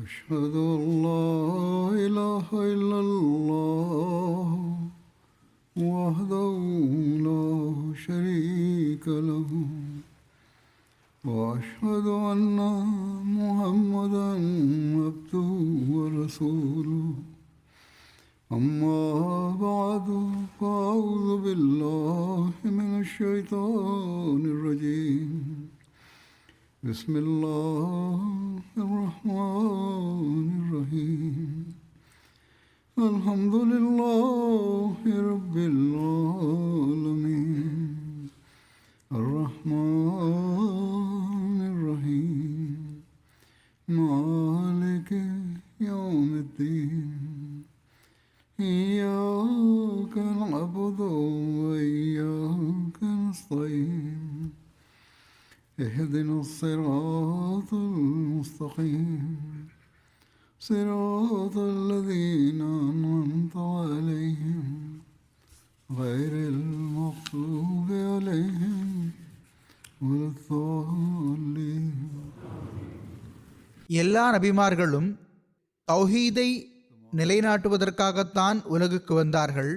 أشهد أن لا إله إلا الله وحده لا شريك له وأشهد أن محمدا عبده ورسوله أما بعد فأعوذ بالله من الشيطان الرجيم بسم الله الرحمن الرحيم الحمد لله رب العالمين الرحمن الرحيم مالك يوم الدين إياك نعبد وإياك نستعين اهدنا الصراط المستقيم صراط الذين أنعمت عليهم غير المغضوب عليهم ولا الضالين. எல்லா நபிமார்களும் தௌஹீதை நிலைநாட்டுவதற்காகத்தான் உலகுக்கு வந்தார்கள்.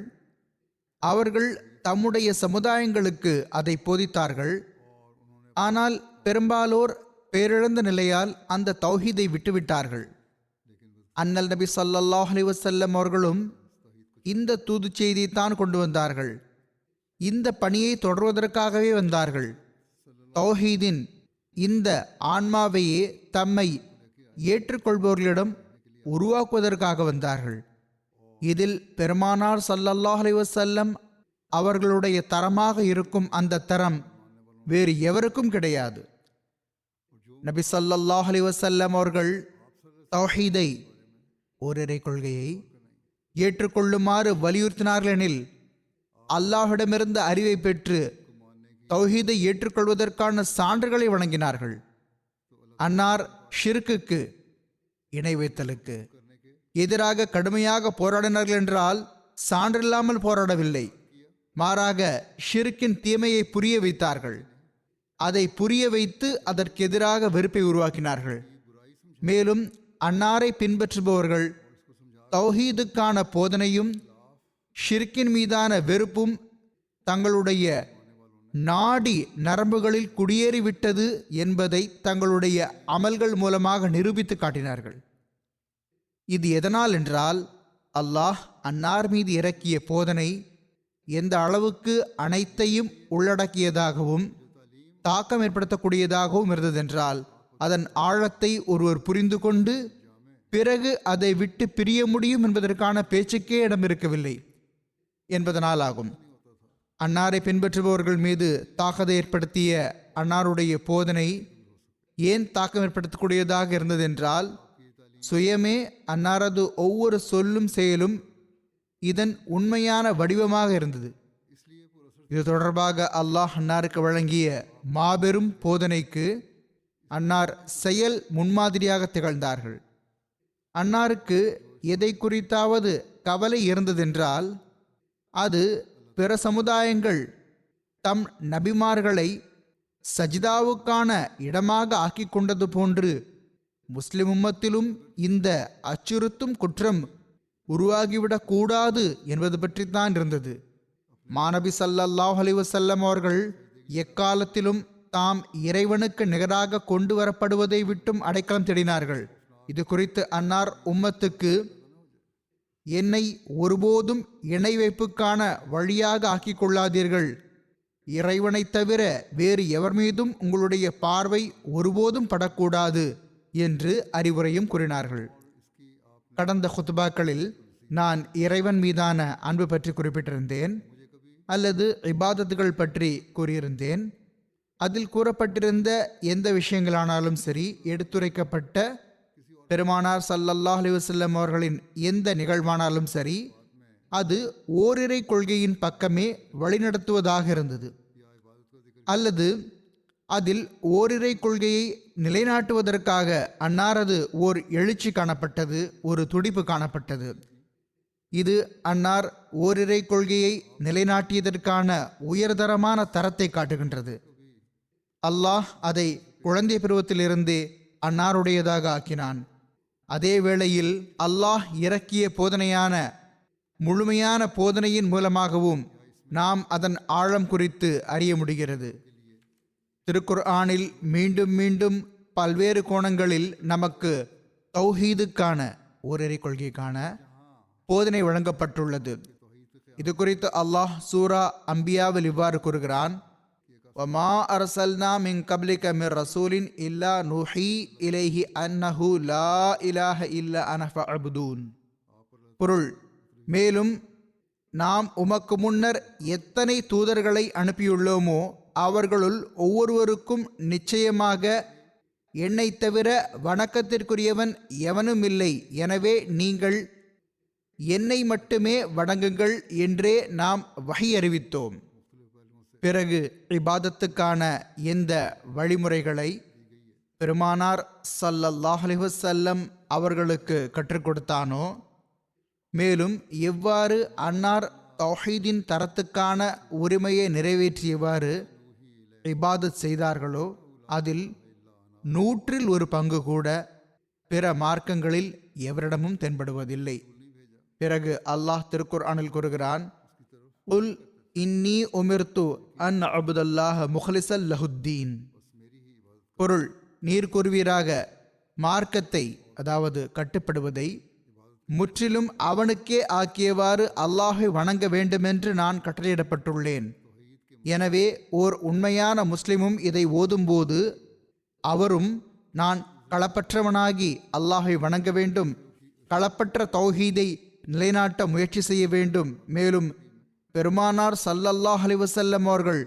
அவர்கள் தம்முடைய சமுதாயங்களுக்கு அதை போதித்தார்கள். ஆனால் பெரும்பாலோர் பேரிழந்த நிலையால் அந்த தௌஹீதை விட்டுவிட்டார்கள். அன்னல் நபி ஸல்லல்லாஹு அலைஹி வஸல்லம் அவர்களும் இந்த தூது செய்தியைத்தான் கொண்டு வந்தார்கள். இந்த பணியை தொடர்வதற்காகவே வந்தார்கள். தௌஹீதின் இந்த ஆன்மாவையே தம்மை ஏற்றுக்கொள்பவர்களிடம் உருவாக்குவதற்காக வந்தார்கள். இதில் பெருமானார் ஸல்லல்லாஹு அலைஹி வஸல்லம் அவர்களுடைய தரமாக இருக்கும் அந்த தரம் வேறு எவருக்கும் கிடையாது. நபி ஸல்லல்லாஹு அலைஹி வஸல்லம் அவர்கள் தௌஹீதை, ஓரிரை கொள்கையை ஏற்றுக்கொள்ளுமாறு வலியுறுத்தினார்கள் எனில் அல்லாஹ்விடமிருந்து அறிவை பெற்று தௌஹீதை ஏற்றுக்கொள்வதற்கான சான்றுகளை வழங்கினார்கள். அன்னார் ஷிர்க்குக்கு, இணை வைத்தலுக்கு எதிராக கடுமையாக போராடினார்கள் என்றால் சான்றில்லாமல் போராடவில்லை. மாறாக ஷிர்க்கின் தீமையை புரிய வைத்தார்கள். அதை புரிய வைத்து அதற்கு எதிராக வெறுப்பை உருவாக்கினார்கள். மேலும் அன்னாரை பின்பற்றுபவர்கள் தௌஹீதுக்கான போதனையும் ஷிர்க்கின் மீதான வெறுப்பும் தங்களுடைய நாடி நரம்புகளில் குடியேறிவிட்டது என்பதை தங்களுடைய அமல்கள் மூலமாக நிரூபித்து காட்டினார்கள். இது எதனால் என்றால், அல்லாஹ் அன்னார் மீது இறக்கிய போதனை எந்த அளவுக்கு அனைத்தையும் உள்ளடக்கியதாகவும் தாக்கம் ஏற்படுத்தக்கூடியதாகவும் இருந்ததென்றால் அதன் ஆழத்தை ஒருவர் புரிந்து கொண்டு பிறகு அதை விட்டு பிரிய முடியும் என்பதற்கான பேச்சுக்கே இடம் இருக்கவில்லை என்பதனால் ஆகும். அன்னாரை பின்பற்றுபவர்கள் மீது தாக்கத்தை ஏற்படுத்திய அன்னாருடைய போதனை ஏன் தாக்கம் ஏற்படுத்தக்கூடியதாக இருந்ததென்றால், சுயமே அன்னாரது ஒவ்வொரு சொல்லும் செயலும் இதன் உண்மையான வடிவமாக இருந்தது. இது தொடர்பாக அல்லாஹ் அன்னாருக்கு வழங்கிய மாபெரும் போதனைக்கு அன்னார் செயல் முன்மாதிரியாக திகழ்ந்தார்கள். அன்னாருக்கு எதை குறித்தாவது கவலை இருந்ததென்றால் அது பிற சமுதாயங்கள் தம் நபிமார்களை சஜிதாவுக்கான இடமாக ஆக்கி கொண்டது போன்று முஸ்லிம் உம்மத்திலும் இந்த அச்சுறுத்தும் குற்றம் உருவாகிவிடக் கூடாது என்பது பற்றித்தான் இருந்தது. மாநபி ஸல்லல்லாஹு அலைஹி வஸல்லம் அவர்கள் எக்காலத்திலும் தாம் இறைவனுக்கு நிகராக கொண்டு வரப்படுவதை விட்டும் அடைக்கலம் தேடினார்கள். இது குறித்து அன்னார் உம்மத்துக்கு, என்னை ஒருபோதும் இணை வைப்புக்கான வழியாக ஆக்கிக் கொள்ளாதீர்கள், இறைவனை தவிர வேறு எவர் மீதும் உங்களுடைய பார்வை ஒருபோதும் படக்கூடாது என்று அறிவுரையும் கூறினார்கள். கடந்த குத்பாக்களில் நான் இறைவன் மீதான அன்பு பற்றி குறிப்பிட்டிருந்தேன், அல்லது இபாதத்துகள் பற்றி கூறியிருந்தேன். அதில் கூறப்பட்டிருந்த எந்த விஷயங்களானாலும் சரி, எடுத்துரைக்கப்பட்ட பெருமானார் ஸல்லல்லாஹு அலைஹி வஸல்லம் அவர்களின் எந்த நிகழ்வானாலும் சரி, அது ஓரிரை கொள்கையின் பக்கமே வழிநடத்துவதாக இருந்தது. அல்லது அதில் ஓரிரை கொள்கையை நிலைநாட்டுவதற்காக அன்னாரது ஓர் எழுச்சி காணப்பட்டது, ஒரு துடிப்பு காணப்பட்டது. இது அன்னார் ஓரிரை கொள்கையை நிலைநாட்டியதற்கான உயர்தரமான தரத்தை காட்டுகின்றது. அல்லாஹ் அதை குழந்தை பருவத்திலிருந்தே அன்னாருடையதாக ஆக்கினான். அதே வேளையில் அல்லாஹ் இறக்கிய போதனையான முழுமையான போதனையின் மூலமாகவும் நாம் அதன் ஆழம் குறித்து அறிய முடிகிறது. திருக்குர்ஆனில் மீண்டும் மீண்டும் பல்வேறு கோணங்களில் நமக்கு தௌஹீதுக்கான ஓரிரை கொள்கைக்கான போதனை வழங்கப்பட்டுள்ளது. இது குறித்து அல்லாஹ் சூரா அம்பியாவில் இவ்வாறு கூறுகிறான், வமா அர்சல்னா மின் கப்லிக மிர் ரசூலின் இல்லா நூஹி இலைஹி அன்னஹு லா இலாஹ இல்லா அன ஃபஅப்தூன். பொருள், மேலும் நாம் உமக்கு முன்னர் எத்தனை தூதர்களை அனுப்பியுள்ளோமோ அவர்களுள் ஒவ்வொருவருக்கும் நிச்சயமாக என்னை தவிர வணக்கத்திற்குரியவன் எவனும் இல்லை, எனவே நீங்கள் என்னை மட்டுமே வணங்குங்கள் என்றே நாம் வஹி அறிவித்தோம். பிறகு இபாதத்துக்கான எந்த வழிமுறைகளை பெருமானார் ஸல்லல்லாஹு அலைஹி வஸல்லம் அவர்களுக்கு கற்றுக் கொடுத்தானோ, மேலும் எவ்வாறு அன்னார் தௌஹீதின் தரத்துக்கான உரிமையை நிறைவேற்றியவாறு இபாதத் செய்தார்களோ அதில் 100% கூட பிற மார்க்கங்களில் எவரிடமும் தென்படுவதில்லை. பிறகு அல்லாஹ் திருக்குர்ஆனில் கூறுகிறான், உல் இன்னி உமிர்து அன் அபுதல்லாஹ் முஹ்லிஸல் லஹுத்தீன். பொருள், நீர் கூறுவீராக, மார்க்கத்தை அதாவது கட்டுப்படுவதை முற்றிலும் அவனுக்கே ஆக்கியவாறு அல்லாஹை வணங்க வேண்டுமென்று நான் கட்டளையிடப்பட்டுள்ளேன். எனவே ஓர் உண்மையான முஸ்லிமும் இதை ஓதும்போது அவரும் நான் களப்பற்றவனாகி அல்லாஹை வணங்க வேண்டும், களப்பற்ற தௌஹீதை நிலைநாட்ட முயற்சி செய்ய வேண்டும். மேலும் பெருமானார் ஸல்லல்லாஹு அலைஹி வஸல்லம் அவர்கள்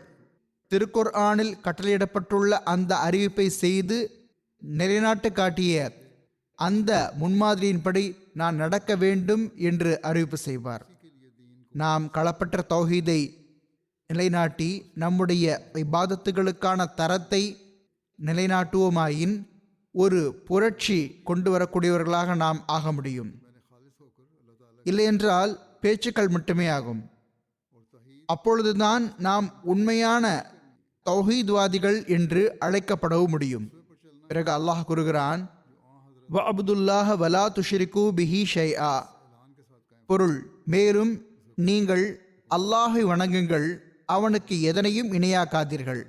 திருக்குர்ஆனில் கட்டளையிடப்பட்டுள்ள அந்த அறிவிப்பை செய்து நிலைநாட்டு காட்டிய அந்த முன்மாதிரியின்படி நான் நடக்க வேண்டும் என்று அறிவிப்பு செய்வார். நாம் களப்பற்ற தௌஹீதை நிலைநாட்டி நம்முடைய இபாதத்துகளுக்கான தரத்தை நிலைநாட்டுவோமாயின் ஒரு புரட்சி கொண்டு வரக்கூடியவர்களாக நாம் ஆக முடியும். இல்லையென்றால் பேச்சுக்கள் மட்டுமே ஆகும். அப்பொழுதுதான் நாம் உண்மையான தௌஹீத்வாதிகள் என்று அழைக்கப்படவும் முடியும். பிறகு அல்லாஹ் கூறுகிறான், வஅப்துல்லாஹ வலா துஷ்ரிகு பிஹி ஷைஆ. பொருள், மேலும் நீங்கள் அல்லாஹை வணங்குங்கள், அவனுக்கு எதனையும் இணையாக்காதீர்கள்.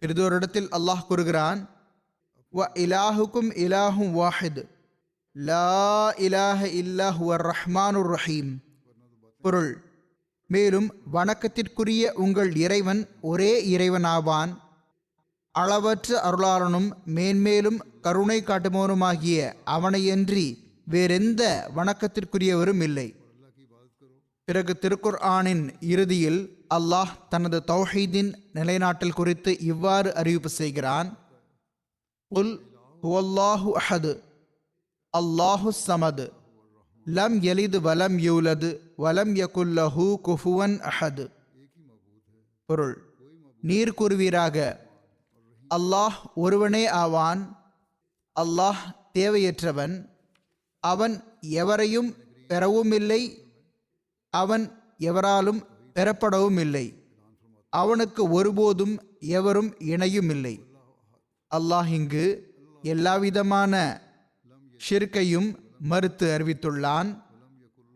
பிறிதொரு இடத்தில் அல்லாஹ் கூறுகிறான், வ இலாஹுக்கும் இலாஹும் வாஹித் லா இலாஹ இல்லா ஹுவர் ரஹ்மானுர் ரஹீம். பொருள், மேலும் வணக்கத்திற்குரிய உங்கள் இறைவன் ஒரே இறைவனாவான், அளவற்ற அருளாளனும் மேன்மேலும் கருணை காட்டுபவனுமாகிய அவனையன்றி வேறெந்த வணக்கத்திற்குரியவரும் இல்லை. பிறகு திருக்குர்ஆனின் இறுதியில் அல்லாஹ் தனது தௌஹீதின் நிலைநாட்டல் குறித்து இவ்வாறு அறிவிப்பு செய்கிறான், குல் ஹுவல்லாஹு அஹது அல்லாஹு ஸமது லம் யலிது வலம் யூலது வலம் யகுல்லஹு குஃபுவன் அஹது. பொருள், நீர் கூறுவீராக, அல்லாஹ் ஒருவனே ஆவான், அல்லாஹ் தேவையற்றவன், அவன் எவரையும் பெறவும் இல்லை, அவன் எவராலும் பெறப்படவும் இல்லை, அவனுக்கு ஒருபோதும் எவரும் இணையும் இல்லை. அல்லாஹ் இங்கு எல்லாவிதமான ஷிர்கையும் மறுத்து அறிவித்துள்ளான்.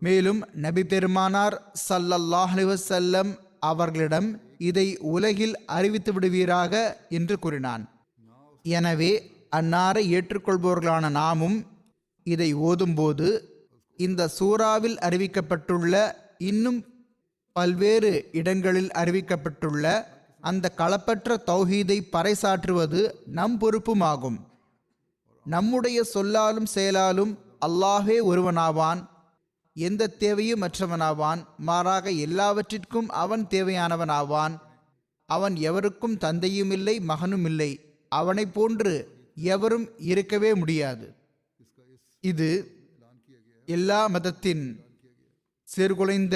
மேலும் நபி பெருமானார் ஸல்லல்லாஹு அலைஹி வஸல்லம் அவர்களிடம் இதை உலகில் அறிவித்து விடுவீராக என்று கூறினான். எனவே அன்னாரை ஏற்றுக்கொள்பவர்களான நாமும் இதை ஓதும்போது இந்த சூறாவில் அறிவிக்கப்பட்டுள்ள இன்னும் பல்வேறு இடங்களில் அறிவிக்கப்பட்டுள்ள அந்த களப்பற்ற தௌஹீதை பறைசாற்றுவது நம் பொறுப்புமாகும். நம்முடைய சொல்லாலும் செயலாலும் அல்லாஹே ஒருவனாவான், எந்த தேவையும் மற்றவனாவான், மாறாக எல்லாவற்றிற்கும் அவன் தேவையானவனாவான். அவன் எவருக்கும் தந்தையும் இல்லை, மகனும் இல்லை, அவனை போன்று எவரும் இருக்கவே முடியாது. இது எல்லா மதத்தின் சீர்குலைந்த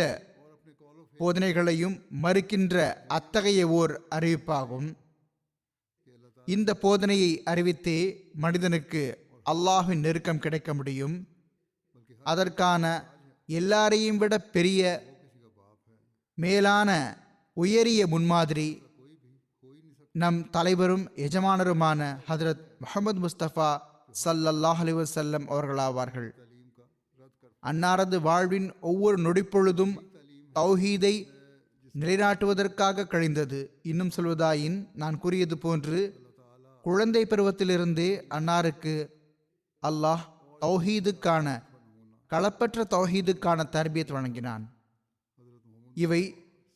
போதனைகளையும் மறுக்கின்ற அத்தகைய ஓர் அறிவிப்பாகும். இந்த போதனையை அறிவித்தே மனிதனுக்கு அல்லாஹ்வின் நெருக்கம் கிடைக்க முடியும். அதற்கான எல்லாரையும் விட பெரிய மேலான உயரிய முன்மாதிரி நம் தலைவரும் எஜமானருமான ஹதரத் முஹம்மது முஸ்தபா ஸல்லல்லாஹு அலைஹி வஸல்லம் அவர்களாவார்கள். அன்னாரது வாழ்வின் ஒவ்வொரு நொடிப்பொழுதும் தௌஹீதை நிலைநாட்டுவதற்காக கழிந்தது. இன்னும் சொல்வதாயின், நான் கூறியது போன்று குழந்தை பருவத்திலிருந்தே அன்னாருக்கு அல்லாஹ் தௌஹீதுக்கான களப்பற்ற தௌஹீதுக்கான தர்பியத் வழங்கினான். இவை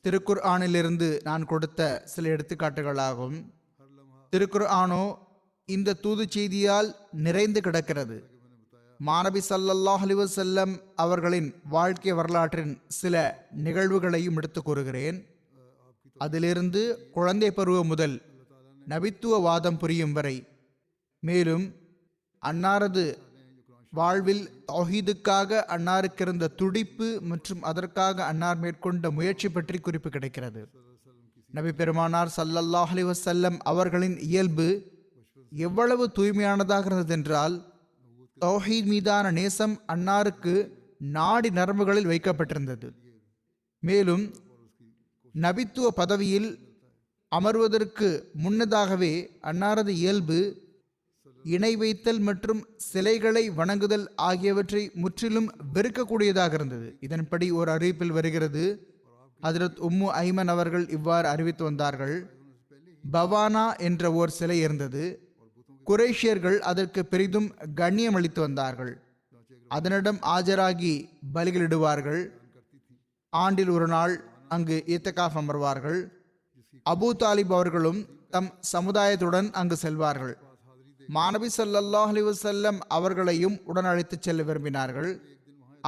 திருக்குர்ஆனிலிருந்து நான் கொடுத்த சில எடுத்துக்காட்டுகளாகும். திருக்குர்ஆனோ இந்த தூது செய்தியால் நிறைந்து கிடக்கிறது. மாநபி ஸல்லல்லாஹு அலைஹி வஸல்லம் அவர்களின் வாழ்க்கை வரலாற்றின் சில நிகழ்வுகளையும் எடுத்து கூறுகிறேன். அதிலிருந்து குழந்தை பருவம் முதல் நபித்துவ வாதம் புரியும் வரை, மேலும் அன்னாரது வாழ்வில் தௌஹீதுக்காக அன்னாருக்கு இருந்த துடிப்பு மற்றும் அதற்காக அன்னார் மேற்கொண்ட முயற்சி பற்றி குறிப்பு கிடைக்கிறது. நபி பெருமானார் ஸல்லல்லாஹு அலைஹி வஸல்லம் அவர்களின் இயல்பு எவ்வளவு தூய்மையானதாக இருந்ததென்றால், தௌஹீத் மீதான நேசம் அன்னாருக்கு நாடி நரம்புகளில் வைக்கப்பட்டிருந்தது. மேலும் நபித்துவ பதவியில் அமர்வதற்கு முன்னதாகவே அன்னாரது இயல்பு இணை வைத்தல் மற்றும் சிலைகளை வணங்குதல் ஆகியவற்றை முற்றிலும் வெறுக்கக்கூடியதாக இருந்தது. இதன்படி ஒரு அறிவிப்பில் வருகிறது, ஹஜ்ரத் உம்மு ஐமன் அவர்கள் இவ்வாறு அறிவித்து வந்தார்கள்: பவானா என்ற ஓர் சிலை இருந்தது. குறைஷியர்கள் அதற்கு பெரிதும் கண்ணியம் அளித்து வந்தார்கள். அதனிடம் ஆஜராகி பலிகளிடுவார்கள். ஆண்டில் ஒரு நாள் அங்கு இத்தகாஃப் அமர்வார்கள். அபூ தாலிப் அவர்களும் தம் சமுதாயத்துடன் அங்கு செல்வார்கள். மாநபி ஸல்லல்லாஹு அலைஹி வஸல்லம் அவர்களையும் உடன் அழைத்துச் செல்ல விரும்பினார்கள்.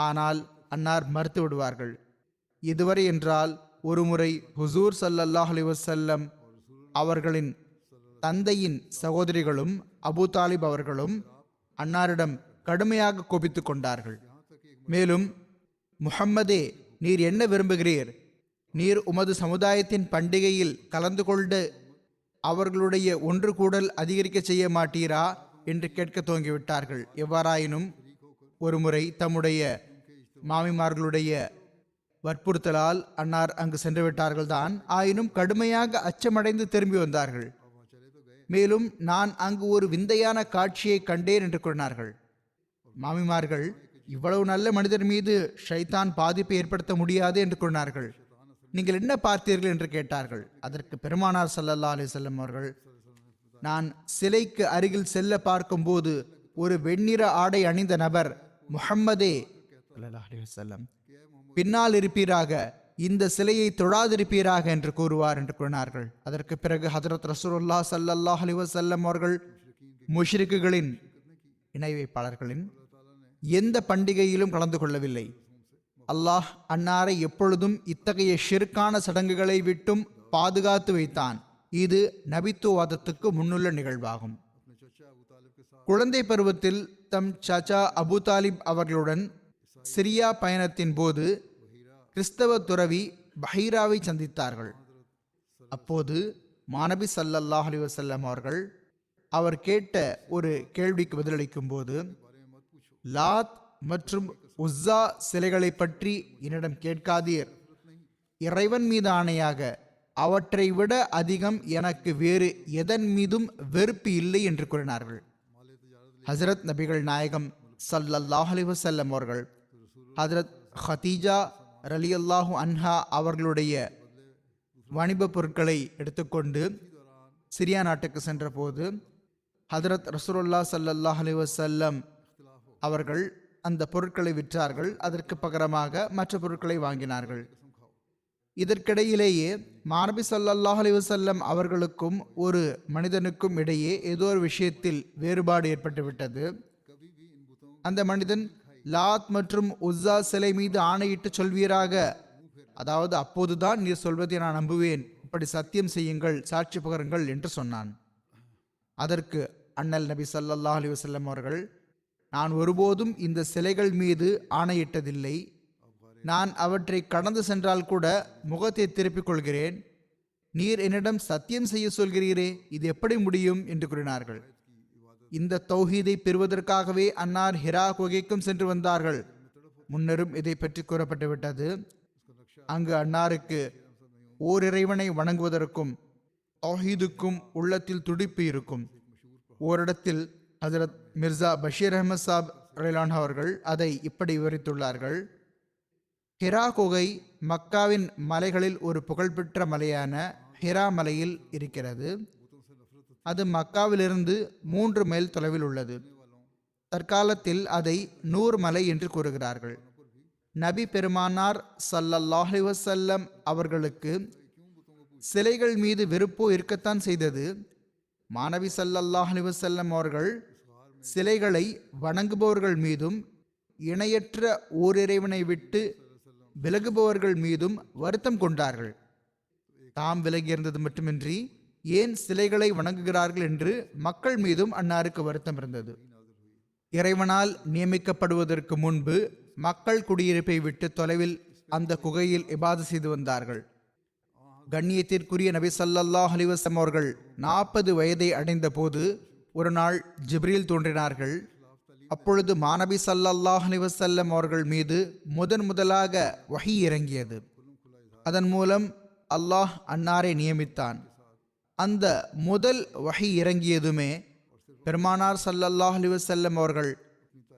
ஆனால் அன்னார் மறுத்து விடுவார்கள். இதுவரை என்றால் ஒருமுறை ஹுசூர் ஸல்லல்லாஹு அலைஹி வஸல்லம் அவர்களின் தந்தையின் சகோதரிகளும் அபூ தாலிப் அவர்களும் அன்னாரிடம் கடுமையாக கோபித்துக் கொண்டார்கள். மேலும், முஹம்மதே, நீர் என்ன விரும்புகிறீர்? நீர் உமது சமுதாயத்தின் பண்டிகையில் கலந்து கொண்டு அவர்களுடைய ஒன்று கூடல் அதிகரிக்க செய்ய மாட்டீரா என்று கேட்க துவங்கிவிட்டார்கள். எவ்வாறாயினும் ஒருமுறை தம்முடைய மாமிமார்களுடைய வற்புறுத்தலால் அன்னார் அங்கு சென்று விட்டார்கள் தான். ஆயினும் கடுமையாக அச்சமடைந்து திரும்பி வந்தார்கள். மேலும், நான் அங்கு ஒரு விந்தையான காட்சியை கண்டேன் என்று கூறினார்கள். மாமிமார்கள், இவ்வளவு நல்ல மனிதர் மீது ஷைத்தான் பாதிப்பை ஏற்படுத்த முடியாது என்று கூறினார்கள். நீங்கள் என்ன பார்த்தீர்கள் என்று கேட்டார்கள். அதற்கு பெருமானார் ஸல்லல்லாஹு அலைஹி வஸல்லம் அவர்கள், நான் சிலைக்கு அருகில் செல்ல பார்க்கும்போது ஒரு வெண்ணிற ஆடை அணிந்த நபர், முஹம்மதே ஸல்லல்லாஹு அலைஹி வஸல்லம், பின்னால் இருப்பீராக, இந்த சிலையை தொழாதிருப்பீராக என்று கூறுவார் என்று கூறினார்கள். அதற்கு பிறகு ஹஜ்ரத் ரசூலுல்லாஹ் ஸல்லல்லாஹு அலைஹி வஸல்லம் அவர்கள் முஷ்ரிக்குகளின் இணை வைப்பாளர்களின் எந்த பண்டிகையிலும் கலந்து கொள்ளவில்லை. அல்லாஹ் அன்னாரை எப்பொழுதும் இத்தகைய ஷிர்கான சடங்குகளை விட்டும் பாதுகாத்து வைத்தான். இது நபித்துவாதத்துக்கு முன்னுள்ள நிகழ்வாகும். குழந்தை பருவத்தில் தம் சாச்சா அபூ தாலிப் அவர்களுடன் சிரியா பயணத்தின் போது கிறிஸ்தவ துறவி பஹீராவை சந்தித்தார்கள். அப்போது மாநபி ஸல்லல்லாஹு அலைஹி வஸல்லம் அவர்கள் அவர் கேட்ட ஒரு கேள்விக்கு பதிலளிக்கும் போது, லாத் மற்றும் உஸ்ஸா சிலைகளை பற்றி என்னிடம் கேட்காதீர். இறைவன் மீது ஆணையாக அவற்றை விட அதிகம் எனக்கு வேறு எதன் மீதும் வெறுப்பு இல்லை என்று கூறினார்கள். ஹஜ்ரத் நபிகள் நாயகம் ஸல்லல்லாஹு அலைஹி வஸல்லம் அவர்கள் ஹஜ்ரத் ஹதீஜா ரலியல்லாஹு அன்ஹா அவர்களுடைய வணிப பொருட்களை எடுத்துக்கொண்டு சிரியா நாட்டுக்கு சென்ற போது ஹஜ்ரத் ரசூலுல்லாஹ் ஸல்லல்லாஹு அலைஹி வஸல்லம் அவர்கள் அந்த பொருட்களை விற்றார்கள். அதற்கு பகரமாக மற்ற பொருட்களை வாங்கினார்கள். இதற்கிடையிலேயே மாநபி ஸல்லல்லாஹு அலைஹி வஸல்லம் அவர்களுக்கும் ஒரு மனிதனுக்கும் இடையே ஏதோ ஒரு விஷயத்தில் வேறுபாடு ஏற்பட்டுவிட்டது. அந்த மனிதன், லாத் மற்றும் உஸ்ஸா சிலை மீது ஆணையிட்டு சொல்வீராக, அதாவது அப்போதுதான் நீர் சொல்வதை நான் நம்புவேன், இப்படி சத்தியம் செய்யுங்கள், சாட்சி பகருங்கள் என்று சொன்னான். அதற்கு அண்ணல் நபி ஸல்லல்லாஹு அலைஹி வஸல்லம் அவர்கள், நான் ஒருபோதும் இந்த சிலைகள் மீது ஆணையிட்டதில்லை. நான் அவற்றை கடந்து சென்றால் கூட முகத்தை திருப்பிக் கொள்கிறேன். நீர் என்னிடம் சத்தியம் செய்ய சொல்கிறீரே, இது எப்படி முடியும் என்று கூறினார்கள். இந்த தௌஹீதை பெறுவதற்காகவே அன்னார் ஹிரா குகைக்கும் சென்று வந்தார்கள். முன்னரும் இதை பற்றி கூறப்பட்டு விட்டது. அங்கு அன்னாருக்கு ஓரிறைவனை வணங்குவதற்கும் தௌஹீதுக்கும் உள்ளத்தில் துடிப்பு இருக்கும். ஓரிடத்தில் ஹஜ்ரத் மிர்சா பஷீர் அஹமத் சாப் ரலியல்லாஹு அவர்கள் அதை இப்படி விவரித்துள்ளார்கள். ஹிரா குகை மக்காவின் மலைகளில் ஒரு புகழ்பெற்ற மலையான ஹிரா மலையில் இருக்கிறது. அது மக்காவிலிருந்து 3 மைல் தொலைவில் உள்ளது. தற்காலத்தில் அதை நூர் மலை என்று கூறுகிறார்கள். நபி பெருமானார் ஸல்லல்லாஹு அலைஹி வஸல்லம் அவர்களுக்கு சிலைகள் மீது வெறுப்போ இருக்கத்தான் செய்தது. மாணவி ஸல்லல்லாஹு அலைஹி வஸல்லம் அவர்கள் சிலைகளை வணங்குபவர்கள் மீதும் இணையற்ற ஓரிறைவனை விட்டு விலகுபவர்கள் மீதும் வருத்தம் கொண்டார்கள். தாம் விலகியிருந்தது மட்டுமின்றி ஏன் சிலைகளை வணங்குகிறார்கள் என்று மக்கள் மீதும் அன்னாருக்கு வருத்தம் இருந்தது. இறைவனால் நியமிக்கப்படுவதற்கு முன்பு மக்கள் குடியிருப்பை விட்டு தொலைவில் அந்த குகையில் இபாதத் செய்து வந்தார்கள். கண்ணியத்திற்குரிய நபி ஸல்லல்லாஹு அலைஹி வஸல்லம் அவர்கள் 40 வயதை அடைந்த போது ஒரு நாள் ஜிப்ரீல் தோன்றினார்கள். அப்பொழுது மாநபி ஸல்லல்லாஹு அலைஹி வஸல்லம் அவர்கள் மீது முதலாக வஹி இறங்கியது. அதன் மூலம் அல்லாஹ் அன்னாரை நியமித்தான். அந்த முதல் வஹி இறங்கியதுமே பெருமானார் ஸல்லல்லாஹு அலைஹி வஸல்லம் அவர்கள்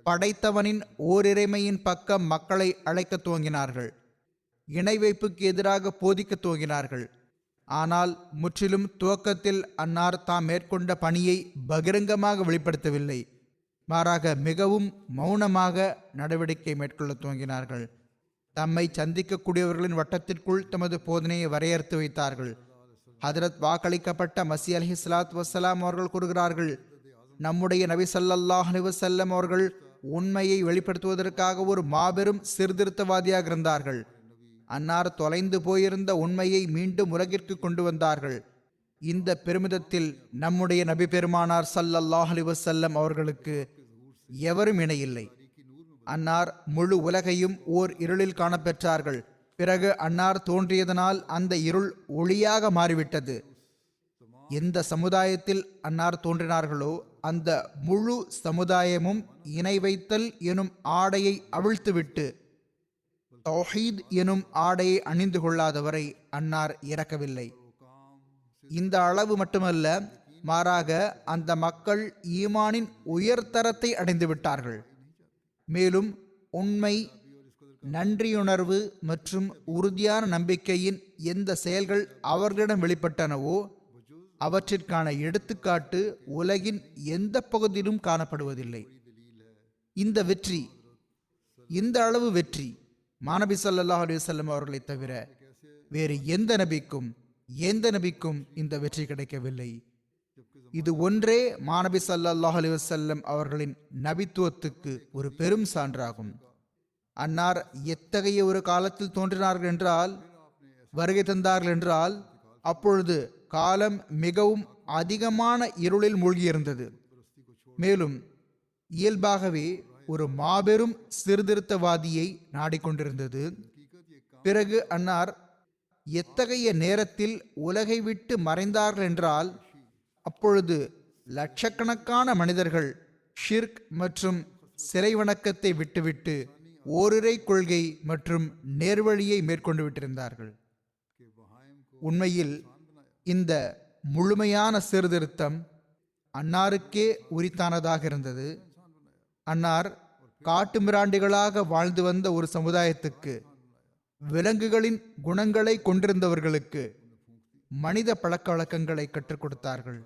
படைத்தவனின் ஓரிறைமையின் பக்கம் மக்களை அழைக்க துவங்கினார்கள். இணை வைப்புக்கு எதிராக போதிக்க துவங்கினார்கள். ஆனால் முற்றிலும் துவக்கத்தில் அன்னார் தாம் மேற்கொண்ட பணியை பகிரங்கமாக வெளிப்படுத்தவில்லை. மாறாக மிகவும் மௌனமாக நடவடிக்கை மேற்கொள்ள துவங்கினார்கள். தம்மை சந்திக்கக்கூடியவர்களின் வட்டத்திற்குள் தமது போதனையை வரையறுத்து வைத்தார்கள். ஹதரத் வாக்களிக்கப்பட்ட மஸீ அலைஹிஸ்ஸலாத்து வஸ்ஸலாம் அவர்கள் கூறுகிறார்கள், நம்முடைய நபி ஸல்லல்லாஹு அலைஹி வஸல்லம் அவர்கள் உண்மையை வெளிப்படுத்துவதற்காக ஒரு மாபெரும் சீர்திருத்தவாதியாக இருந்தார்கள். அன்னார் தொலைந்து போயிருந்த உண்மையை மீண்டும் உலகிற்கு கொண்டு வந்தார்கள். இந்த பெருமிதத்தில் நம்முடைய நபி பெருமானார் ஸல்லல்லாஹு அலைஹி வஸல்லம் அவர்களுக்கு எவரும் இணையில்லை. அன்னார் முழு உலகையும் ஓர் இருளில் காணப்பெற்றார்கள். பிறகு அன்னார் தோன்றியதனால் அந்த இருள் ஒளியாக மாறிவிட்டது. எந்த சமுதாயத்தில் அன்னார் தோன்றினார்களோ அந்த முழு சமுதாயமும் இணை வைத்தல் எனும் ஆடையை அவிழ்த்துவிட்டு தௌஹீத் எனும் ஆடையை அணிந்து கொள்ளாதவரை அன்னார் இறக்கவில்லை. இந்த அளவு மட்டுமல்ல, மாறாக அந்த மக்கள் ஈமானின் உயர்தரத்தை அடைந்து விட்டார்கள். மேலும் உண்மை, நன்றியுணர்வு மற்றும் உறுதியான நம்பிக்கையின் எந்த செயல்கள் அவர்களிடம் வெளிப்பட்டனவோ அவற்றிற்கான எடுத்துக்காட்டு உலகின் எந்த பகுதியிலும் காணப்படுவதில்லை. இந்த வெற்றி, இந்த அளவு வெற்றி மாநபி ஸல்லல்லாஹு அலைஹி வஸல்லம் அவர்களை தவிர வேறு எந்த நபிக்கும் இந்த வெற்றி கிடைக்கவில்லை. இது ஒன்றே மாநபி ஸல்லல்லாஹு அலைஹி வஸல்லம் அவர்களின் நபித்துவத்துக்கு ஒரு பெரும் சான்றாகும். அன்னார் எத்தகைய ஒரு காலத்தில் தோன்றினார்கள் என்றால், வருகை தந்தார்கள் என்றால், அப்பொழுது காலம் மிகவும் அதிகமான இருளில் மூழ்கியிருந்தது. மேலும் இயல்பாகவே ஒரு மாபெரும் சீர்திருத்தவாதியை நாடிக்கொண்டிருந்தது. பிறகு அன்னார் எத்தகைய நேரத்தில் உலகை விட்டு மறைந்தார்கள் என்றால், அப்பொழுது லட்சக்கணக்கான மனிதர்கள் ஷிர்க் மற்றும் சிலை வணக்கத்தை விட்டுவிட்டு ஓரிரை கொள்கை மற்றும் நேர்வழியை மேற்கொண்டு விட்டிருந்தார்கள். உண்மையில் இந்த முழுமையான சீர்திருத்தம் அன்னாருக்கே உரித்தானதாக இருந்தது. அன்னார் காட்டு மிராண்டிகளாக வாழ்ந்து வந்த ஒரு சமுதாயத்துக்கு, விலங்குகளின் குணங்களை கொண்டிருந்தவர்களுக்கு மனித பழக்க வழக்கங்களை கற்றுக் கொடுத்தார்கள்.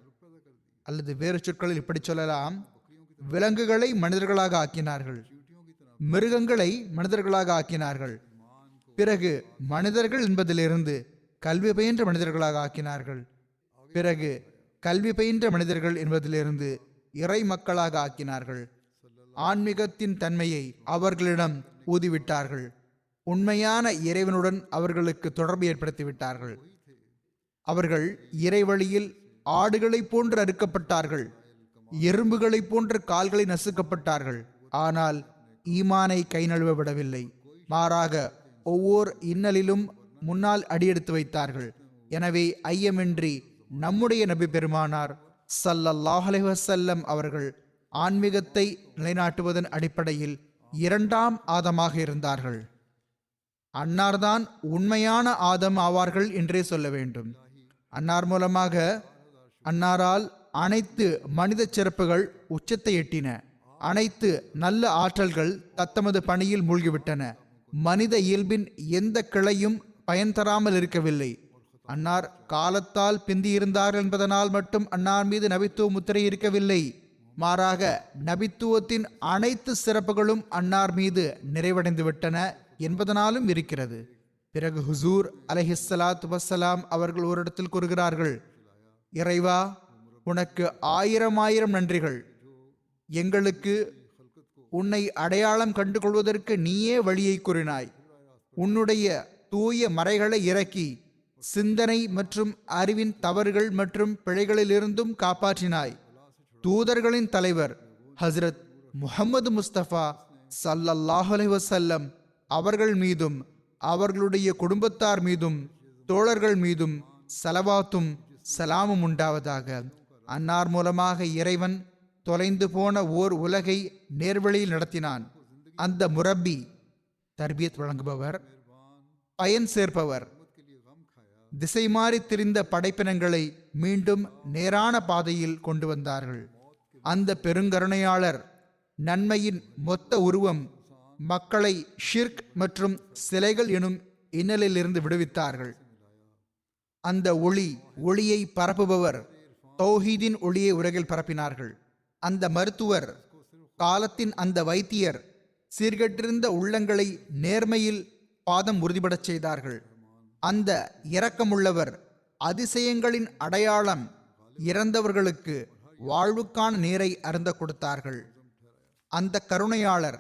அல்லது வேறு சொற்களில் இப்படி சொல்லலாம், விலங்குகளை மனிதர்களாக ஆக்கினார்கள், மிருகங்களை மனிதர்களாக ஆக்கினார்கள். பிறகு மனிதர்கள் என்பதிலிருந்து கல்வி பயின்ற மனிதர்களாக ஆக்கினார்கள். பிறகு கல்வி பயின்ற மனிதர்கள் என்பதிலிருந்து இறை மக்களாக ஆக்கினார்கள். ஆன்மீகத்தின் தன்மையை அவர்களிடம் ஊதிவிட்டார்கள். உண்மையான இறைவனுடன் அவர்களுக்கு தொடர்பு ஏற்படுத்திவிட்டார்கள். அவர்கள் இறைவழியில் ஆடுகளைப் போன்று அறுக்கப்பட்டார்கள், எறும்புகளைப் போன்ற கால்களை நசுக்கப்பட்டார்கள். ஆனால் ஈமானை கை நழுவ விடவில்லை. மாறாக ஒவ்வொரு இன்னலிலும் முன்னால் அடியெடுத்து வைத்தார்கள். எனவே ஐயமின்றி நம்முடைய நபி பெருமானார் ஸல்லல்லாஹு அலைஹி வஸல்லம் அவர்கள் ஆன்மீகத்தை நிலைநாட்டுவதன் அடிப்படையில் 2ஆம் ஆதமாக இருந்தார்கள். அன்னார்தான் உண்மையான ஆதம் ஆவார்கள் என்றே சொல்ல வேண்டும். அன்னார் மூலமாக, அன்னாரால் அனைத்து மனித சிறப்புகள் உச்சத்தை எட்டின. அனைத்து நல்ல ஆற்றல்கள் தத்தமது பணியில் மூழ்கிவிட்டன. மனித இயல்பின் எந்த கிளையும் பயன் தராமல் இருக்கவில்லை. அன்னார் காலத்தால் பிந்தியிருந்தார்கள் என்பதனால் மட்டும் அன்னார் மீது நபித்துவ முத்திரை இருக்கவில்லை. மாறாக நபித்துவத்தின் அனைத்து சிறப்புகளும் அன்னார் மீது நிறைவடைந்து விட்டன என்பதனாலும் இருக்கிறது. பிறகு ஹுசூர் அலைஹிஸ்ஸலாத்து வஸ்ஸலாம் அவர்கள் ஒரு இடத்தில் கூறுகிறார்கள், இறைவா, உனக்கு ஆயிரம் ஆயிரம் நன்றிகள். எங்களுக்கு உன்னை அடையாளம் கண்டு கொள்வதற்கு நீயே வழியை கூறினாய். உன்னுடைய தூய மறைகளை இறக்கி சிந்தனை மற்றும் அறிவின் தவறுகள் மற்றும் பிழைகளிலிருந்தும் காப்பாற்றினாய். தூதர்களின் தலைவர் ஹஸ்ரத் முஹம்மது முஸ்தபா ஸல்லல்லாஹு அலைஹி வஸல்லம் அவர்கள் மீதும் அவர்களுடைய குடும்பத்தார் மீதும் தோழர்கள் மீதும் ஸலவாத்தும் சலாமும் உண்டாவதாக. அன்னார் மூலமாக இறைவன் தொலைந்து போன ஓர் உலகை நேர்வழியில் நடத்தினான். அந்த முரப்பி, தர்பியத் வழங்குபவர், பயன் சேர்ப்பவர், திசை மாறி திரிந்த படைப்பினங்களை மீண்டும் நேரான பாதையில் கொண்டு வந்தார்கள். அந்த பெருங்கருணையாளர் நன்மையின் மொத்த உருவம் மக்களை ஷிர்க் மற்றும் சிலைகள் எனும் இன்னலிலிருந்து விடுவித்தார்கள். அந்த ஒளியை பரப்புபவர் தௌஹீதின் ஒளியை உலகில் பரப்பினார்கள். அந்த மருத்துவர், காலத்தின் அந்த வைத்தியர் சீர்கெட்டிருந்த உள்ளங்களை நேர்மையில் பாதம் உறுதிபடச் செய்தார்கள். அந்த இரக்கமுள்ளவர் அதிசயங்களின் அடையாளம், இறந்தவர்களுக்கு வாழ்வுக்கான நீரை அருந்த கொடுத்தார்கள். அந்த கருணையாளர்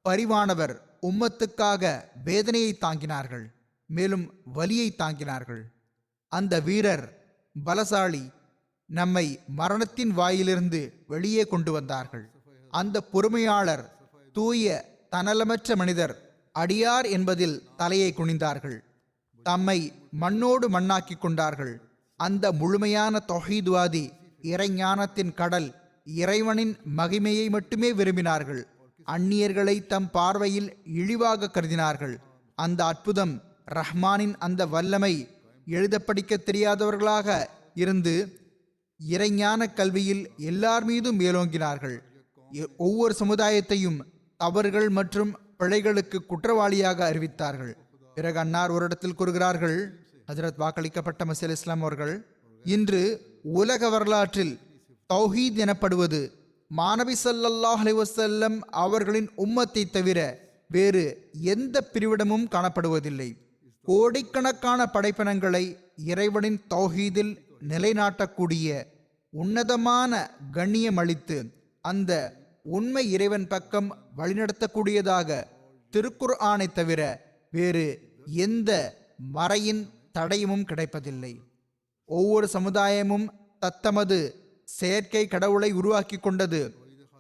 பரிவானவர் உம்மத்துக்காக வேதனையை தாங்கினார்கள், மேலும் வலியை தாங்கினார்கள். அந்த வீரர் பலசாலி நம்மை மரணத்தின் வாயிலிருந்து வெளியே கொண்டு வந்தார்கள். அந்த பொறுமையாளர் தூய தன்னலமற்ற மனிதர் அடியார் என்பதில் தலையை குனிந்தார்கள். தம்மை மண்ணோடு மண்ணாக்கி கொண்டார்கள். அந்த முழுமையான தௌஹீத்வாதி இறைஞானத்தின் கடல் இறைவனின் மகிமையை மட்டுமே விரும்பினார்கள். அந்நியர்களை தம் பார்வையில் இழிவாக கருதினார்கள். அந்த அற்புதம் ரஹ்மானின் அந்த வல்லமை எழுத படிக்க தெரியாதவர்களாக இருந்து இறைஞான கல்வியில் எல்லார் மீதும் மேலோங்கினார்கள். ஒவ்வொரு சமுதாயத்தையும் தவறுகள் மற்றும் பிழைகளுக்கு குற்றவாளியாக அறிவித்தார்கள். பிறகு அன்னார் ஒரு இடத்தில் கூறுகிறார்கள், ஹஜ்ரத் வாக்களிக்கப்பட்ட மசீஹ் இஸ்லாம் அவர்கள், இன்று உலக வரலாற்றில் தௌஹீத் எனப்படுவது மாநபி ஸல்லல்லாஹு அலைஹி வஸல்லம் அவர்களின் உம்மத்தை தவிர வேறு எந்த பிரிவிடமும் காணப்படுவதில்லை. கோடிக்கணக்கான படைப்பினங்களை இறைவனின் தௌஹீதில் நிலைநாட்டக்கூடிய உன்னதமான கண்ணியம் அளித்து அந்த உண்மை இறைவன் பக்கம் வழிநடத்தக்கூடியதாக திருக்குர்ஆனை தவிர வேறு எந்த மறையின் தடயமும் கிடைப்பதில்லை. ஒவ்வொரு சமுதாயமும் தத்தமது செயற்கை கடவுளை உருவாக்கி கொண்டது.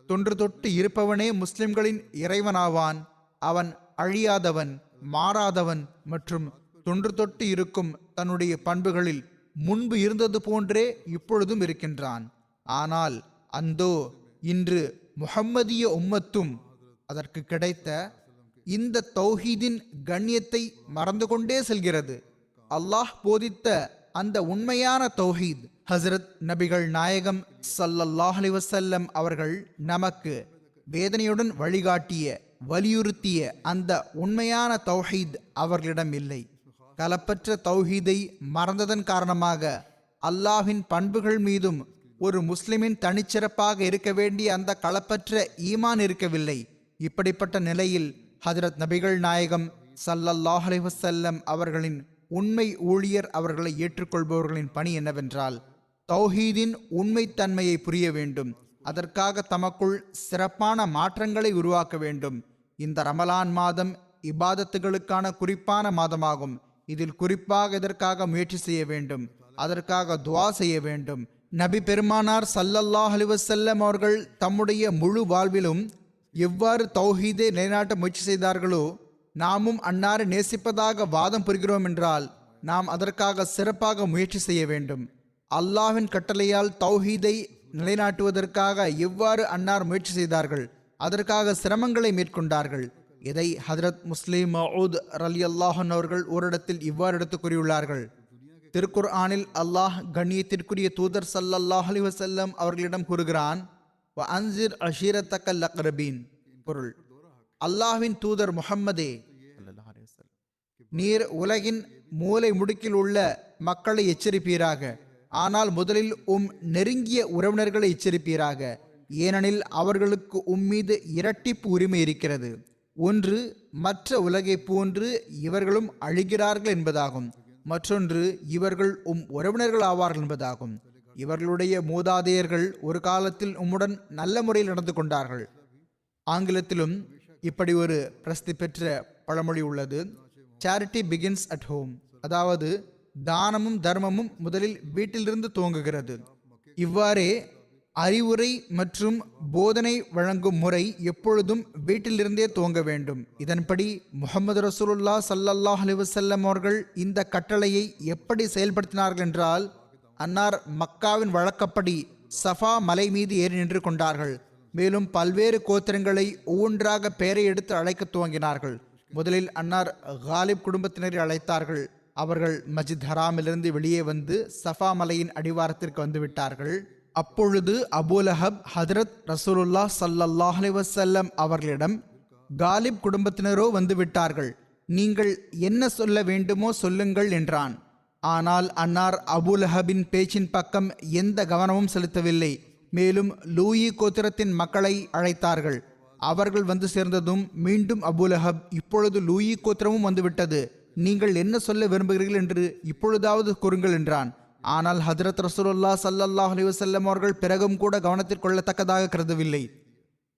தொன்று தொட்டு இருப்பவனே முஸ்லிம்களின் இறைவனாவான். அவன் அழியாதவன், மாறாதவன் மற்றும் தொன்று தொட்டு இருக்கும் தன்னுடைய பண்புகளில் முன்பு இருந்தது போன்றே இப்பொழுதும் இருக்கின்றான். ஆனால் அந்தோ இன்று முஹம்மதிய உம்மத்தும் அதற்கு கிடைத்த இந்த தௌஹீதின் கண்ணியத்தை மறந்து கொண்டே செல்கிறது. அல்லாஹ் போதித்த அந்த உண்மையான தௌஹீத் ஹஸ்ரத் நபிகள் நாயகம் ஸல்லல்லாஹு அலைஹி வஸல்லம் அவர்கள் நமக்கு வேதனையுடன் வழிகாட்டிய, வலியுறுத்திய அந்த உண்மையான தௌஹீத் அவர்களிடம் இல்லை. கலப்பற்ற தௌஹீதை மறந்ததன் காரணமாக அல்லாஹ்வின் பண்புகள் மீதும் ஒரு முஸ்லிமின் தனிச்சிறப்பாக இருக்க வேண்டிய அந்த களப்பற்ற ஈமான் இருக்கவில்லை. இப்படிப்பட்ட நிலையில் ஹஜ்ரத் நபிகள் நாயகம் ஸல்லல்லாஹு அலைஹி வஸல்லம் அவர்களின் உண்மை ஊழியர் அவர்களை ஏற்றுக்கொள்பவர்களின் பணி என்னவென்றால், தௌஹீதின் உண்மைத்தன்மையை புரிய வேண்டும். அதற்காக தமக்குள் சிறப்பான மாற்றங்களை உருவாக்க வேண்டும். இந்த ரமலான் மாதம் இபாதத்துகளுக்கான குறிப்பான மாதமாகும். இதில் குறிப்பாக இதற்காக முயற்சி செய்ய வேண்டும். அதற்காக துவா செய்ய வேண்டும். நபி பெருமானார் ஸல்லல்லாஹு அலைஹி வஸல்லம் அவர்கள் தம்முடைய முழு வாழ்விலும் எவ்வாறு தௌஹீதை நிலைநாட்ட முயற்சி செய்தார்களோ, நாமும் அன்னாரை நேசிப்பதாக வாதம் புரிகிறோம் என்றால் நாம் அதற்காக சிறப்பாக முயற்சி செய்ய வேண்டும். அல்லாஹ்வின் கட்டளையால் தௌஹீதை நிலைநாட்டுவதற்காக எவ்வாறு அன்னார் முயற்சி செய்தார்கள், அதற்காக சிரமங்களை மேற்கொண்டார்கள். இதை ஹஜ்ரத் முஸ்லிம் மவ்ஊத் ரலியல்லாஹு அன்ஹு அவர்கள் ஓரிடத்தில் இவ்வாறு எடுத்து கூறியுள்ளார்கள், திருக்குர்ஆனில் அல்லாஹ் கண்ணியத்திற்குரிய தூதர் ஸல்லல்லாஹு அலைஹி வஸல்லம் அவர்களிடம் கூறுகிறான், வ அன்சிர் அஷீரத்தக்கல் அக்ரபீன். பொருள்: அல்லாஹ்வின் தூதர் முஹம்மதே, நீர் உலகின் மூலை முடுக்கில் உள்ள மக்களை எச்சரிப்பீராக. ஆனால் முதலில் நெருங்கிய உறவினர்களை எச்சரிப்பீராக. ஏனெனில் அவர்களுக்கு மீது இரட்டிப்பு உரிமை இருக்கிறது. ஒன்று, மற்ற உலகை போன்று இவர்களும் அழிகிறார்கள் என்பதாகும். மற்றொன்று, இவர்கள் உறவினர்கள் ஆவார்கள் என்பதாகும். இவர்களுடைய மூதாதையர்கள் ஒரு காலத்தில் உம்முடன் நல்ல முறையில் நடந்து கொண்டார்கள். ஆங்கிலத்திலும் இப்படி ஒரு பிரசித்தி பெற்ற பழமொழி உள்ளது, சேரிட்டி பிகின்ஸ் அட் ஹோம். அதாவது தானமும் தர்மமும் முதலில் வீட்டிலிருந்து துவங்குகிறது. இவ்வாறே அறிவுரை மற்றும் போதனை வழங்கும் முறை எப்பொழுதும் வீட்டிலிருந்தே துவங்க வேண்டும். இதன்படி முஹம்மது ரசூலுல்லாஹ் ஸல்லல்லாஹு அலைஹி வஸல்லம் அவர்கள் இந்த கட்டளையை எப்படி செயல்படுத்தினார்கள் என்றால், அன்னார் மக்காவின் வழக்கப்படி சஃபா மலை மீது ஏறி நின்று கொண்டார்கள். மேலும் பல்வேறு கோத்திரங்களை ஒவ்வொன்றாக பெயரை எடுத்து அழைக்க துவங்கினார்கள். முதலில் அன்னார் காலிப் குடும்பத்தினரை அழைத்தார்கள். அவர்கள் மஸ்ஜித் ஹராமிலிருந்து வெளியே வந்து சஃபா மலையின் அடிவாரத்திற்கு வந்துவிட்டார்கள். அப்பொழுது அபூலஹப் ஹதரத் ரசூலுல்லாஹ் ஸல்லல்லாஹு அலைஹி வஸல்லம் அவர்களிடம், காலிப் குடும்பத்தினரோ வந்து விட்டார்கள், நீங்கள் என்ன சொல்ல வேண்டுமோ சொல்லுங்கள் என்றான். ஆனால் அன்னார் அபூலஹபின் பேச்சின் பக்கம் எந்த கவனமும் செலுத்தவில்லை. மேலும் லூயி கோத்திரத்தின் மக்களை அழைத்தார்கள். அவர்கள் வந்து சேர்ந்ததும் மீண்டும் அபூலஹப், இப்பொழுது லூயி கோத்திரமும் வந்துவிட்டது, நீங்கள் என்ன சொல்ல விரும்புகிறீர்கள் என்று இப்பொழுதாவது கூறுங்கள் என்றான். ஆனால் ஹதரத் ரசூலுல்லாஹ் ஸல்லல்லாஹு அலைஹி வஸல்லம் அவர்கள் பிறகும் கூட கவனத்தில் கொள்ளத்தக்கதாக கருதவில்லை.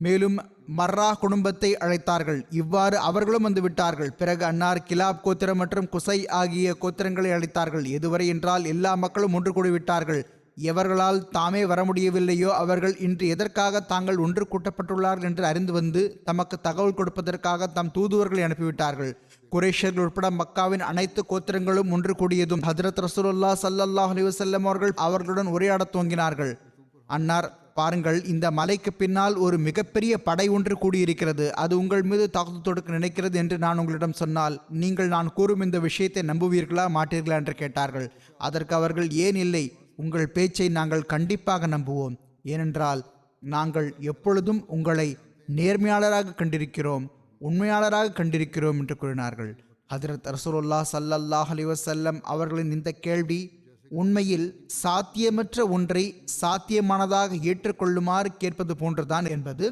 மேலும் மர்ரா குடும்பத்தை அழைத்தார்கள். இவ்வாறு அவர்களும் வந்து விட்டார்கள். பிறகு அன்னார் கிலாப் கோத்திரம் மற்றும் குசை ஆகிய கோத்திரங்களை அழைத்தார்கள். எதுவரை என்றால் எல்லா மக்களும் ஒன்று கூடிவிட்டார்கள். எவர்களால் தாமே வர முடியவில்லையோ அவர்கள் இன்று எதற்காக தாங்கள் ஒன்று கூட்டப்பட்டுள்ளார்கள் என்று அறிந்து வந்து தமக்கு தகவல் கொடுப்பதற்காக தம் தூதுவர்களை அனுப்பிவிட்டார்கள். குறைஷர்கள் உட்பட மக்காவின் அனைத்து கோத்திரங்களும் ஒன்று கூடியதும் ஹதரத் ரசூலுல்லாஹ் ஸல்லல்லாஹு அலைஹி வஸல்லம் அவர்கள் அவர்களுடன் உரையாடத் துவங்கினார்கள். அன்னார், பாருங்கள், இந்த மலைக்கு பின்னால் ஒரு மிகப்பெரிய படை ஒன்று கூடியிருக்கிறது. அது உங்கள் மீது தாக்குதல் தொடுக்க நினைக்கிறது என்று நான் உங்களிடம் சொன்னால் நீங்கள் நான் கூறும் இந்த விஷயத்தை நம்புவீர்களா மாட்டீர்களா என்று கேட்டார்கள். அதற்கு அவர்கள், ஏன் இல்லை, உங்கள் பேச்சை நாங்கள் கண்டிப்பாக நம்புவோம். ஏனென்றால் நாங்கள் எப்பொழுதும் உங்களை நேர்மையாளராக கண்டிருக்கிறோம், உண்மையாளராக கண்டிருக்கிறோம் என்று கூறினார்கள். ஹதரத் ரசூலுல்லாஹ் ஸல்லல்லாஹு அலைஹி வஸல்லம் அவர்களின் இந்த கேள்வி உண்மையில் சாத்தியமற்ற ஒன்றை சாத்தியமானதாக ஏற்றுக்கொள்ளுமாறு கேட்பது போன்றுதான் என்பது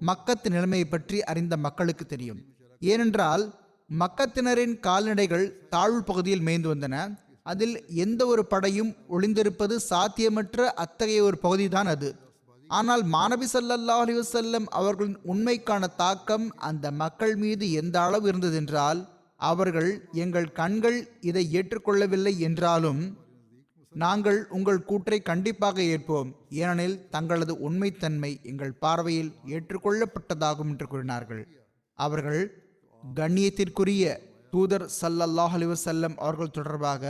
மக்கத்து நிலைமையை பற்றி அறிந்த மக்களுக்கு தெரியும். ஏனென்றால் மக்கத்தினரின் கால்நடைகள் தாழ்வு பகுதியில் மேய்ந்து வந்தன. அதில் எந்த ஒரு படையும் ஒளிந்திருப்பது சாத்தியமற்ற அத்தகைய ஒரு பகுதிதான் அது. ஆனால் மாநபி ஸல்லல்லாஹு அலைஹி வஸல்லம் அவர்களின் உண்மைக்கான தாக்கம் அந்த மக்கள் மீது எந்த அளவு இருந்ததென்றால், அவர்கள், எங்கள் கண்கள் இதை ஏற்றுக்கொள்ளவில்லை என்றாலும் நாங்கள் உங்கள் கூற்றை கண்டிப்பாக ஏற்போம், ஏனெனில் தங்களது உண்மைத்தன்மை எங்கள் பார்வையில் ஏற்றுக்கொள்ளப்பட்டதாகும் என்று கூறினார்கள். அவர்கள் கண்ணியத்திற்குரிய தூதர் ஸல்லல்லாஹு அலைஹி வஸல்லம் அவர்கள் தொடர்பாக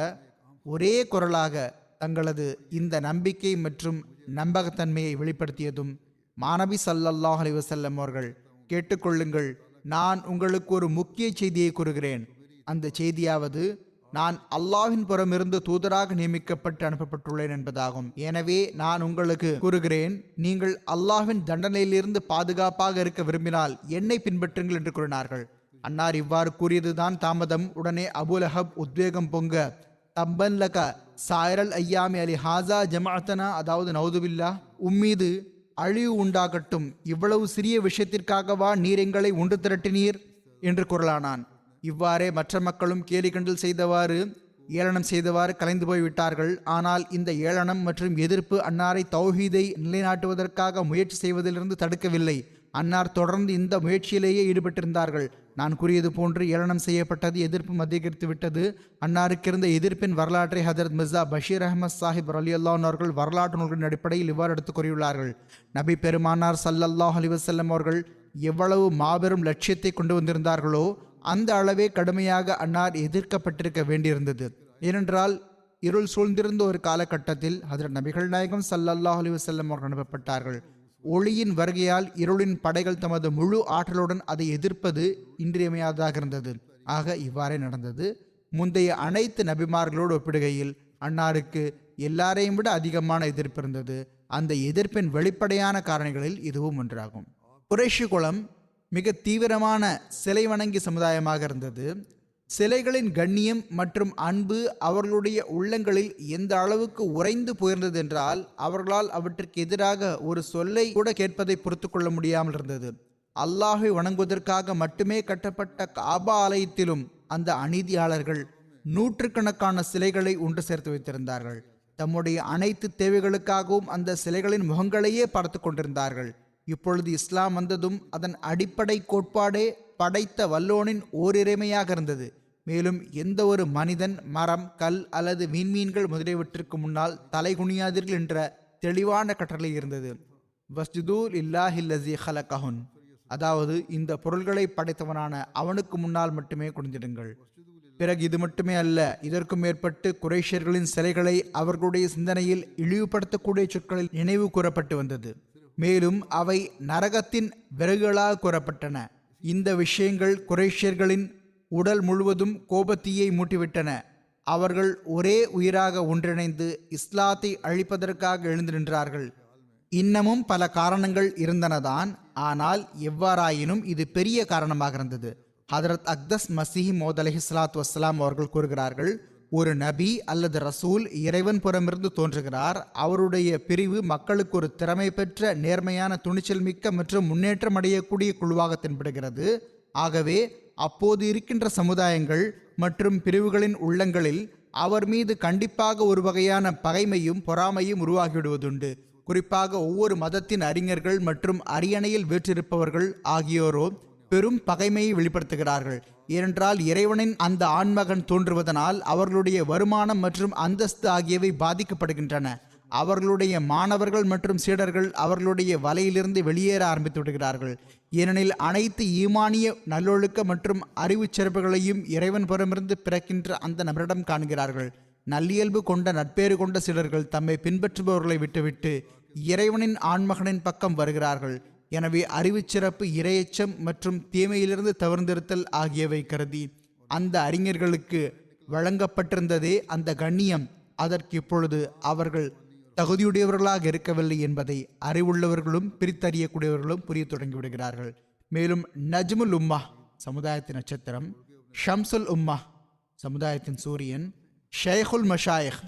ஒரே குரலாக தங்களது இந்த நம்பிக்கை மற்றும் நம்பகத்தன்மையை வெளிப்படுத்தியதும், மாநபி ஸல்லல்லாஹு அலைஹி வஸல்லம் அவர்கள், கேட்டுக்கொள்ளுங்கள், நான் உங்களுக்கு ஒரு முக்கிய செய்தியை கூறுகிறேன். அந்த செய்தியாவது, நான் அல்லாஹ்வின் புறமிருந்து தூதராக நியமிக்கப்பட்டு அனுப்பப்பட்டுள்ளேன் என்பதாகும். எனவே நான் உங்களுக்கு கூறுகிறேன், நீங்கள் அல்லாஹ்வின் தண்டனையிலிருந்து பாதுகாப்பாக இருக்க விரும்பினால் என்னை பின்பற்றுங்கள் என்று கூறினார்கள். அன்னார் இவ்வாறு கூறியதுதான் தாமதம். உடனே அபூலஹப் உத்வேகம் பொங்க, தப்பன் லக சாயரல் ஐயாமி அலி ஹாசா ஜமாஅத்தனா, அதாவது நவுதுபில்லா, உம்மீது அழிவு உண்டாகட்டும், இவ்வளவு சிறிய விஷயத்திற்காகவா நீர் எங்களை ஒன்று திரட்டினீர் என்று குரலானான். இவ்வாறே மற்ற மக்களும் கேலி கிண்டல் செய்தவாறு ஏளனம் செய்தவாறு கலைந்து போய்விட்டார்கள். ஆனால் இந்த ஏளனம் மற்றும் எதிர்ப்பு அன்னாரை தௌஹீதை நிலைநாட்டுவதற்காக முயற்சி செய்வதிலிருந்து தடுக்கவில்லை. அன்னார் தொடர்ந்து இந்த முயற்சியிலேயே ஈடுபட்டிருந்தார்கள். நான் கூறியது போன்று ஏளனம் செய்யப்பட்டது, எதிர்ப்பு அதிகரித்து விட்டது. அன்னாருக்கு இருந்த எதிர்ப்பின் வரலாற்றை ஹதரத் மிர்சா பஷீர் அஹமத் சாஹிப் ரலியல்லாஹு அன்ஹு அவர்கள் வரலாற்று நூல்களின் அடிப்படையில் இவ்வாறு எடுத்துக் கூறியுள்ளார்கள். நபி பெருமானார் ஸல்லல்லாஹு அலைஹி வஸல்லம் அவர்கள் எவ்வளவு மாபெரும் லட்சியத்தை கொண்டு வந்திருந்தார்களோ அந்த அளவே கடுமையாக அன்னார் எதிர்க்கப்பட்டிருக்க வேண்டியிருந்தது. ஏனென்றால் இருள் சூழ்ந்திருந்த ஒரு காலகட்டத்தில் ஹதரத் நபிகள் நாயகம் ஸல்லல்லாஹு அலைஹி வஸல்லம் அவர்கள் அனுப்பப்பட்டார்கள். ஒளியின் வருகையால் இருளின் படைகள் தமது முழு ஆற்றலுடன் அதை எதிர்ப்பது இன்றியமையாததாக இருந்தது. ஆக இவ்வாறே நடந்தது. முந்தைய அனைத்து நபிமார்களோடு ஒப்பிடுகையில் அன்னாருக்கு எல்லாரையும் விட அதிகமான எதிர்ப்பு இருந்தது. அந்த எதிர்ப்பின் வெளிப்படையான காரணிகளில் இதுவும் ஒன்றாகும். குறைஷி குலம் மிக தீவிரமான சிலை வணங்கி சமுதாயமாக இருந்தது. சிலைகளின் கண்ணியம் மற்றும் அன்பு அவர்களுடைய உள்ளங்களில் எந்த அளவுக்கு உறைந்து போயிருந்தது என்றால் அவர்களால் அவற்றிற்கு எதிராக ஒரு சொல்லை கூட கேட்பதை பொறுத்து கொள்ள முடியாமல் இருந்தது. அல்லாஹை வணங்குவதற்காக மட்டுமே கட்டப்பட்ட காபா ஆலயத்திலும் அந்த அநீதியாளர்கள் நூற்றுக்கணக்கான சிலைகளை ஒன்று சேர்த்து வைத்திருந்தார்கள். தம்முடைய அனைத்து தேவைகளுக்காகவும் அந்த சிலைகளின் முகங்களையே பார்த்து கொண்டிருந்தார்கள். இப்பொழுது இஸ்லாம் வந்ததும் அதன் அடிப்படை கோட்பாடே படைத்த வல்லோனின் ஓரிறைமையாக இருந்தது. மேலும் எந்த ஒரு மனிதன், மரம், கல் அல்லது விண்மீன்கள் முதலியவற்றிற்கு முன்னால் தலைகுனியாதீர்கள் என்ற தெளிவான கட்டளை இருந்தது. வஸ்ஜுது லில்லாஹில்லஸீ ஹலகஹுன், அதாவது இந்த பொருள்களை படைத்தவனான அவனுக்கு முன்னால் மட்டுமே குனிந்திடுங்கள். பிறகு இது மட்டுமே அல்ல, இதற்கும் மேற்பட்டு குறைஷியர்களின் சிலைகளை அவர்களுடைய சிந்தனையில் இழிவுபடுத்தக்கூடிய சொற்களில் நினைவு கூறப்பட்டு வந்தது. மேலும் அவை நரகத்தின் விறகுகளாக கூறப்பட்டன. இந்த விஷயங்கள் குறைஷியர்களின் உடல் முழுவதும் கோபத்தீயை மூட்டிவிட்டன. அவர்கள் ஒரே உயிராக ஒன்றிணைந்து இஸ்லாத்தை அழிப்பதற்காக எழுந்து நின்றார்கள். இன்னமும் பல காரணங்கள் இருந்தனதான், ஆனால் எவ்வாறாயினும் இது பெரிய காரணமாக இருந்தது. ஹதரத் அக்தஸ் மசீஹ் மௌத் அலைஹிஸ்ஸலாத்து வஸ்ஸலாம் அவர்கள் கூறுகிறார்கள், ஒரு நபி அல்லது ரசூல் இறைவன் புறமிருந்து தோன்றுகிறார். அவருடைய பிரிவு மக்களுக்கு ஒரு திறமை பெற்ற, நேர்மையான, துணிச்சல் மிக்க மற்றும் முன்னேற்றம் அடையக்கூடிய குழுவாக தென்படுகிறது. ஆகவே அப்போது இருக்கின்ற சமுதாயங்கள் மற்றும் பிரிவுகளின் உள்ளங்களில் அவர் மீது கண்டிப்பாக ஒரு வகையான பகைமையும் பொறாமையும் உருவாகிவிடுவதுண்டு. குறிப்பாக ஒவ்வொரு மதத்தின் அறிஞர்கள் மற்றும் அரியணையில் வீற்றிருப்பவர்கள் ஆகியோரோ பெரும் பகைமையை வெளிப்படுத்துகிறார்கள். ஏனென்றால் இறைவனின் அந்த ஆண்மகன் தோன்றுவதனால் அவர்களுடைய வருமானம் மற்றும் அந்தஸ்து ஆகியவை பாதிக்கப்படுகின்றன. அவர்களுடைய மாணவர்கள் மற்றும் சீடர்கள் அவர்களுடைய வலையிலிருந்து வெளியேற ஆரம்பித்து விடுகிறார்கள். ஏனெனில் அனைத்து ஈமானிய நல்லொழுக்க மற்றும் அறிவு சிறப்புகளையும் இறைவன் புறமிருந்து பிறக்கின்ற அந்த நபரிடம் காண்கிறார்கள். நல்லியல்பு கொண்ட நட்பேறு கொண்ட சிலர்கள் தம்மை பின்பற்றுபவர்களை விட்டுவிட்டு இறைவனின் ஆண்மகனின் பக்கம் வருகிறார்கள். எனவே அறிவு சிறப்பு, இரையச்சம் மற்றும் தீமையிலிருந்து தவிர்ந்திருத்தல் ஆகியவை கருதி அந்த அறிஞர்களுக்கு வழங்கப்பட்டிருந்ததே அந்த கண்ணியம், அதற்கு இப்பொழுது அவர்கள் தகுதியுடையவர்களாக இருக்கவில்லை என்பதை அறிவுள்ளவர்களும் பிரித்தறியக்கூடியவர்களும் புரிய தொடங்கிவிடுகிறார்கள். மேலும் நஜ்முல் உம்மா சமுதாயத்தின் நட்சத்திரம், ஷம்சுல் உம்மா சமுதாயத்தின் சூரியன், ஷேகுல் மஷாயிக்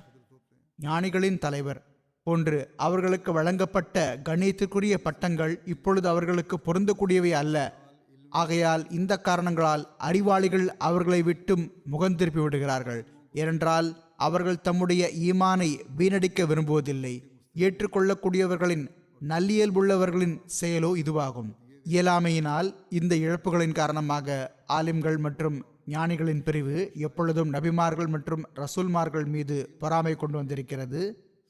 ஞானிகளின் தலைவர் போன்று அவர்களுக்கு வழங்கப்பட்ட கண்ணியத்திற்குரிய பட்டங்கள் இப்பொழுது அவர்களுக்கு பொருந்தக்கூடியவை அல்ல. ஆகையால் இந்த காரணங்களால் அறிவாளிகள் அவர்களை விட்டும் முகந்திருப்பி விடுகிறார்கள். ஏனென்றால் அவர்கள் தம்முடைய ஈமானை வீணடிக்க விரும்புவதில்லை. ஏற்றுக்கொள்ளக்கூடியவர்களின் நல்லியல்புள்ளவர்களின் செயலோ இதுவாகும். இயலாமையினால் இந்த இழப்புகளின் காரணமாக ஆலிம்கள் மற்றும் ஞானிகளின் பிரிவு எப்பொழுதும் நபிமார்கள் மற்றும் ரசூல்மார்கள் மீது பொறாமை கொண்டு வந்திருக்கிறது.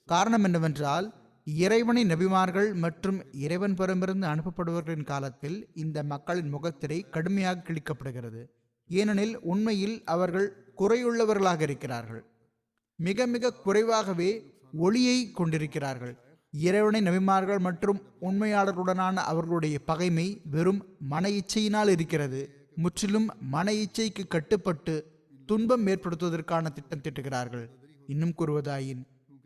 காரணம் என்னவென்றால் இறைவனின் நபிமார்கள் மற்றும் இறைவன் புறமிருந்து அனுப்பப்படுபவர்களின் காலத்தில் இந்த மக்களின் முகத்திரை கடுமையாக கிழிக்கப்படுகிறது. ஏனெனில் உண்மையில் அவர்கள் குறையுள்ளவர்களாக இருக்கிறார்கள். மிக மிக குறைவாகவே ஒளியை கொண்டிருக்கிறார்கள். இறைவனின் நபிமார்கள் மற்றும் உண்மையாளர்களுடனான அவர்களுடைய பகைமை வெறும் மன இச்சையினால் இருக்கிறது. முற்றிலும் மன இச்சைக்கு கட்டுப்பட்டு துன்பம் ஏற்படுத்துவதற்கான திட்டம் தீட்டுகிறார்கள். இன்னும் கூறுவதாயின்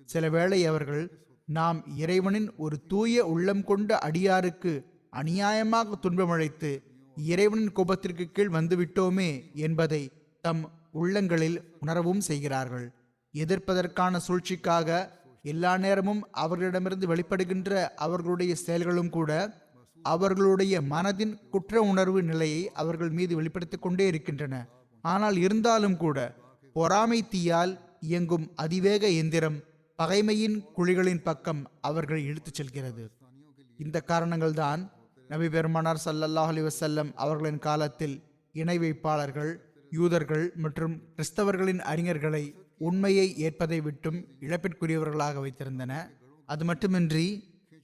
சில வேளை அவர்கள் நாம் இறைவனின் ஒரு தூய உள்ளம் கொண்ட அடியாருக்கு அநியாயமாக துன்பமழைத்து இறைவனின் கோபத்திற்கு கீழ் வந்துவிட்டோமே என்பதை தம் உள்ளங்களில் உணரவும் செய்கிறார்கள். எதிர்ப்பதற்கான சூழ்ச்சிக்காக எல்லா நேரமும் அவர்களிடமிருந்து வெளிப்படுகின்ற அவர்களுடைய செயல்களும் கூட அவர்களுடைய மனதின் குற்ற உணர்வு நிலையை அவர்கள் மீது வெளிப்படுத்திக் கொண்டே இருக்கின்றன. ஆனால் இருந்தாலும் கூட பொறாமை தீயால் இயங்கும் அதிவேக எந்திரம் பகைமையின் குழிகளின் பக்கம் அவர்கள் இழுத்துச் செல்கிறது. இந்த காரணங்கள்தான் நபி பெருமானார் ஸல்லல்லாஹு அலைஹி வஸல்லம் அவர்களின் காலத்தில் இணை வைப்பாளர்கள், யூதர்கள் மற்றும் கிறிஸ்தவர்களின் அறிஞர்களை உண்மையை ஏற்பதை விட்டும் இழப்பிற்குரியவர்களாக வைத்திருந்தன. அது மட்டுமின்றி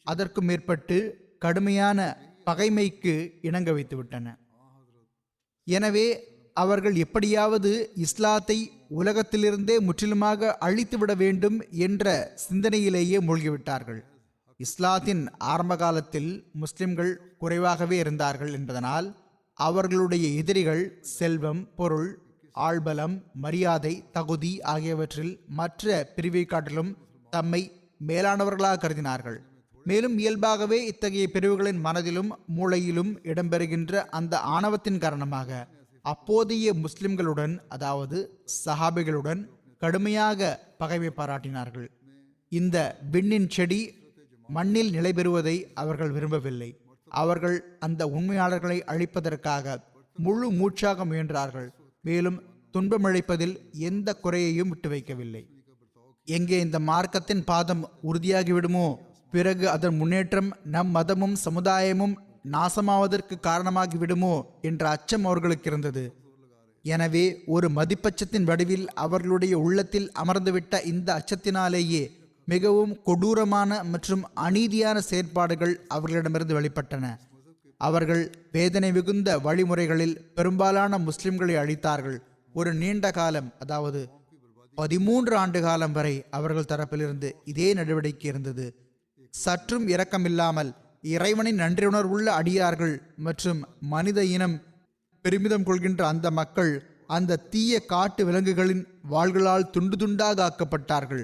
அதற்கு மேற்பட்டு கடுமையான பகைமைக்கு இணங்க வைத்துவிட்டன. எனவே அவர்கள் எப்படியாவது இஸ்லாத்தை உலகத்திலிருந்தே முற்றிலுமாக அழித்துவிட வேண்டும் என்ற சிந்தனையிலேயே மூழ்கிவிட்டார்கள். இஸ்லாத்தின் ஆரம்ப காலத்தில் முஸ்லிம்கள் குறைவாகவே இருந்தார்கள் என்பதனால் அவர்களுடைய எதிரிகள் செல்வம், பொருள், ஆள்பலம், மரியாதை, தகுதி ஆகியவற்றில் மற்ற பிரிவை காட்டிலும் தம்மை மேலானவர்களாக கருதினார்கள். மேலும் இயல்பாகவே இத்தகைய பிரிவுகளின் மனதிலும் மூளையிலும் இடம்பெறுகின்ற அந்த ஆணவத்தின் காரணமாக அப்போதைய முஸ்லிம்களுடன், அதாவது சஹாபிகளுடன் கடுமையாக பகைமை பாராட்டினார்கள். இந்த விண்ணின் செடி மண்ணில் நிலை பெறுவதை அவர்கள் விரும்பவில்லை. அவர்கள் அந்த உண்மையாளர்களை அழிப்பதற்காக முழு மூச்சாக முயன்றார்கள். மேலும் துன்பமளிப்பதில் எந்த குறையையும் விட்டு வைக்கவில்லை. எங்கே இந்த மார்க்கத்தின் பாதம் உறுதியாகிவிடுமோ, பிறகு அதன் முன்னேற்றம் நம் மதமும் சமுதாயமும் நாசமாவதற்கு காரணமாகி விடுமோ என்ற அச்சம் அவர்களுக்கு இருந்தது. எனவே ஒரு மதிப்பச்சத்தின் வடிவில் அவர்களுடைய உள்ளத்தில் அமர்ந்துவிட்ட இந்த அச்சத்தினாலேயே மிகவும் கொடூரமான மற்றும் அநீதியான செயற்பாடுகள் அவர்களிடமிருந்து வெளிப்பட்டன. அவர்கள் வேதனை மிகுந்த வழிமுறைகளில் பெரும்பாலான முஸ்லிம்களை அழித்தார்கள். ஒரு நீண்ட காலம், அதாவது 13 ஆண்டு காலம் வரை அவர்கள் தரப்பிலிருந்து இதே நடவடிக்கை இருந்தது. சற்றும் இரக்கமில்லாமல் இறைவனின் நன்றியுணர்வுள்ள அடியார்கள் மற்றும் மனித இனம் பெருமிதம் கொள்கின்ற அந்த மக்கள் அந்த தீய காட்டு விலங்குகளின் வாள்களால் துண்டு துண்டாக ஆக்கப்பட்டார்கள்.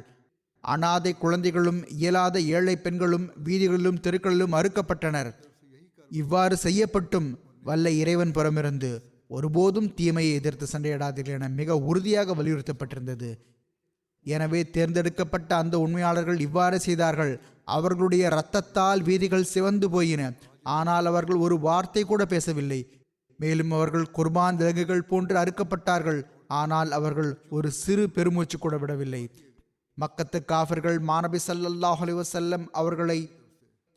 அனாதை குழந்தைகளும் இயலாத ஏழை பெண்களும் வீதிகளிலும் தெருக்களிலும் அறுக்கப்பட்டனர். இவ்வாறு செய்யப்பட்டும் வல்ல இறைவன் புறமிருந்து ஒருபோதும் தீமையை எதிர்த்து சண்டையிடாதீர்கள் என மிக உறுதியாக வலியுறுத்தப்பட்டிருந்தது. எனவே தேர்ந்தெடுக்கப்பட்ட அந்த உண்மையாளர்கள் இவ்வாறு செய்தார்கள். அவர்களுடைய இரத்தத்தால் வீதிகள் சிவந்து போயின. ஆனால் அவர்கள் ஒரு வார்த்தை கூட பேசவில்லை. மேலும் அவர்கள் குர்பான் விலங்குகள் போன்று அறுக்கப்பட்டார்கள். ஆனால் அவர்கள் ஒரு சிறு பெருமூச்சு கூட விடவில்லை. மக்கத்து காஃபிர்கள் மாநபி ஸல்லல்லாஹு அலைஹி வஸல்லம் அவர்களை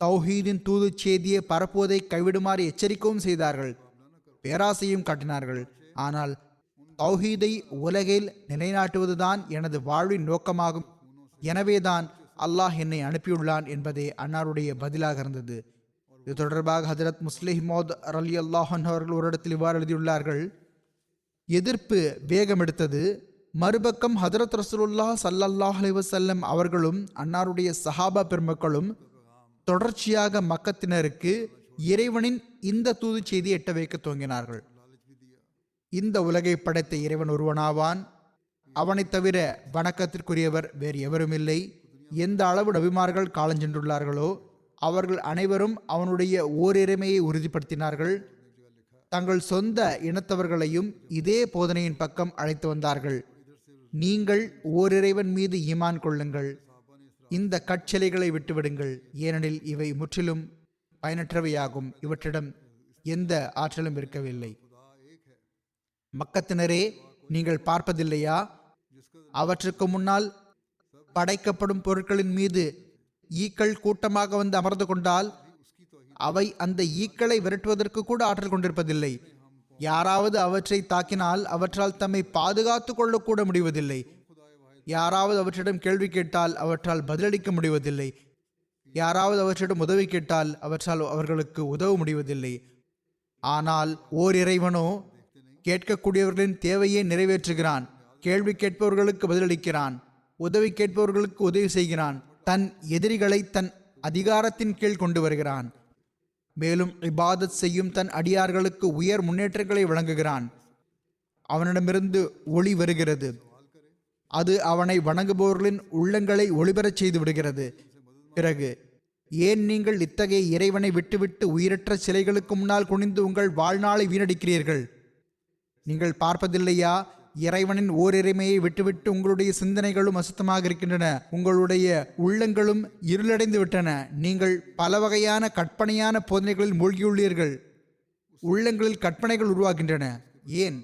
தௌஹீதின் தூது செய்தியை பரப்புவதை கைவிடுமாறு எச்சரிக்கவும் செய்தார்கள், பேராசையும் காட்டினார்கள். ஆனால் தௌஹீதை உலகில் நிலைநாட்டுவதுதான் எனது வாழ்வின் நோக்கமாகும், எனவேதான் அல்லாஹ் என்னை அனுப்பியுள்ளான் என்பதே அன்னாருடைய பதிலாக இருந்தது. இது தொடர்பாக ஹஜரத் முஸ்லிம் மௌத் ரலியல்லாஹு அன்ஹு அவர்கள் ஒரு இடத்தில் இவ்வாறு எழுதியுள்ளார்கள்: எதிர்ப்பு வேகம் எடுத்தது. மறுபக்கம் ஹஜரத் ரசூலுல்லாஹ் ஸல்லல்லாஹு அலைஹி வஸல்லம் அவர்களும் அன்னாருடைய சஹாபா பெருமக்களும் தொடர்ச்சியாக மக்கத்தினருக்கு இறைவனின் இந்த தூது செய்தியை எட்ட வைக்க துவங்கினார்கள். இந்த உலகை படைத்த இறைவன் ஒருவனாவான். அவனை தவிர வணக்கத்திற்குரியவர் வேறு எவருமில்லை. எந்த அளவு நபிமார்கள் காலஞ்சென்றுள்ளார்களோ அவர்கள் அனைவரும் அவனுடைய ஓரிறைமையை உறுதிப்படுத்தினார்கள். தங்கள் சொந்த இனத்தவர்களையும் இதே போதனையின் பக்கம் அழைத்து வந்தார்கள். நீங்கள் ஓரிறைவன் மீது ஈமான் கொள்ளுங்கள், இந்த கற்சிலைகளை விட்டுவிடுங்கள், ஏனெனில் இவை முற்றிலும் பயனற்றவையாகும், இவற்றிடம் எந்த ஆற்றலும் இருக்கவில்லை. மக்கத்தினரே, நீங்கள் பார்ப்பதில்லையா, அவற்றுக்கு முன்னால் படைக்கப்படும் பொருட்களின் மீது ஈக்கள் கூட்டமாக வந்து அமர்ந்து கொண்டால் அவை அந்த ஈக்களை விரட்டுவதற்கு கூட ஆற்றல் கொண்டிருப்பதில்லை. யாராவது அவற்றை தாக்கினால் அவற்றால் தம்மை பாதுகாத்து கொள்ளக்கூட முடிவதில்லை. யாராவது அவற்றிடம் கேள்வி கேட்டால் அவற்றால் பதிலளிக்க முடிவதில்லை. யாராவது அவற்றிடம் உதவி கேட்டால் அவற்றால் அவர்களுக்கு உதவ முடிவதில்லை. ஆனால் ஓர் இறைவனோ கேட்கக்கூடியவர்களின் தேவையை நிறைவேற்றுகிறான், கேள்வி கேட்பவர்களுக்கு பதிலளிக்கிறான், உதவி கேட்பவர்களுக்கு உதவி செய்கிறான், தன் எதிரிகளை தன் அதிகாரத்தின் கீழ் கொண்டு வருகிறான். மேலும் இபாதத் செய்யும் தன் அடியார்களுக்கு உயர் முன்னேற்றங்களை வழங்குகிறான். அவனிடமிருந்து ஒளி வருகிறது, அது அவனை வணங்குபவர்களின் உள்ளங்களை ஒளிபெறச் செய்து விடுகிறது. பிறகு ஏன் நீங்கள் இத்தகைய இறைவனை விட்டுவிட்டு உயிரற்ற சிலைகளுக்கு முன்னால் குனிந்து உங்கள் வாழ்நாளை வீணடிக்கிறீர்கள்? நீங்கள் பார்ப்பதில்லையா, இறைவனின் ஓரிறைமையை விட்டுவிட்டு உங்களுடைய சிந்தனைகளும் அசுத்தமாக இருக்கின்றன, உங்களுடைய உள்ளங்களும் இருளடைந்து விட்டன. நீங்கள் பல வகையான கற்பனையான போதனைகளில் மூழ்கியுள்ளீர்கள். உள்ளங்களில் கற்பனைகள் உருவாகின்றன. ஏன்?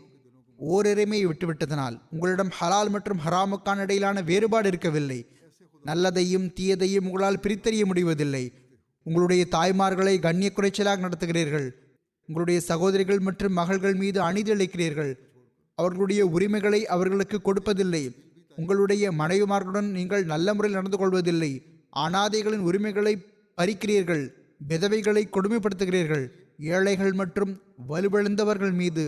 ஓரிறைமையை விட்டுவிட்டதனால். உங்களிடம் ஹலால் மற்றும் ஹராமுக்கான இடையிலான வேறுபாடு இருக்கவில்லை. நல்லதையும் தீயதையும் உங்களால் பிரித்தறிய முடிவதில்லை. உங்களுடைய தாய்மார்களை கண்ணிய குறைச்சலாக நடத்துகிறீர்கள். உங்களுடைய சகோதரிகள் மற்றும் மகள்கள் மீது அநீதி இழைக்கிறீர்கள். அவர்களுடைய உரிமைகளை அவர்களுக்கு கொடுப்பதில்லை. உங்களுடைய மனைவிமார்களுடன் நீங்கள் நல்ல முறையில் நடந்து கொள்வதில்லை. அனாதைகளின் உரிமைகளை பறிக்கிறீர்கள். விதவைகளை கொடுமைப்படுத்துகிறீர்கள். ஏழைகள் மற்றும் வலுவிழந்தவர்கள் மீது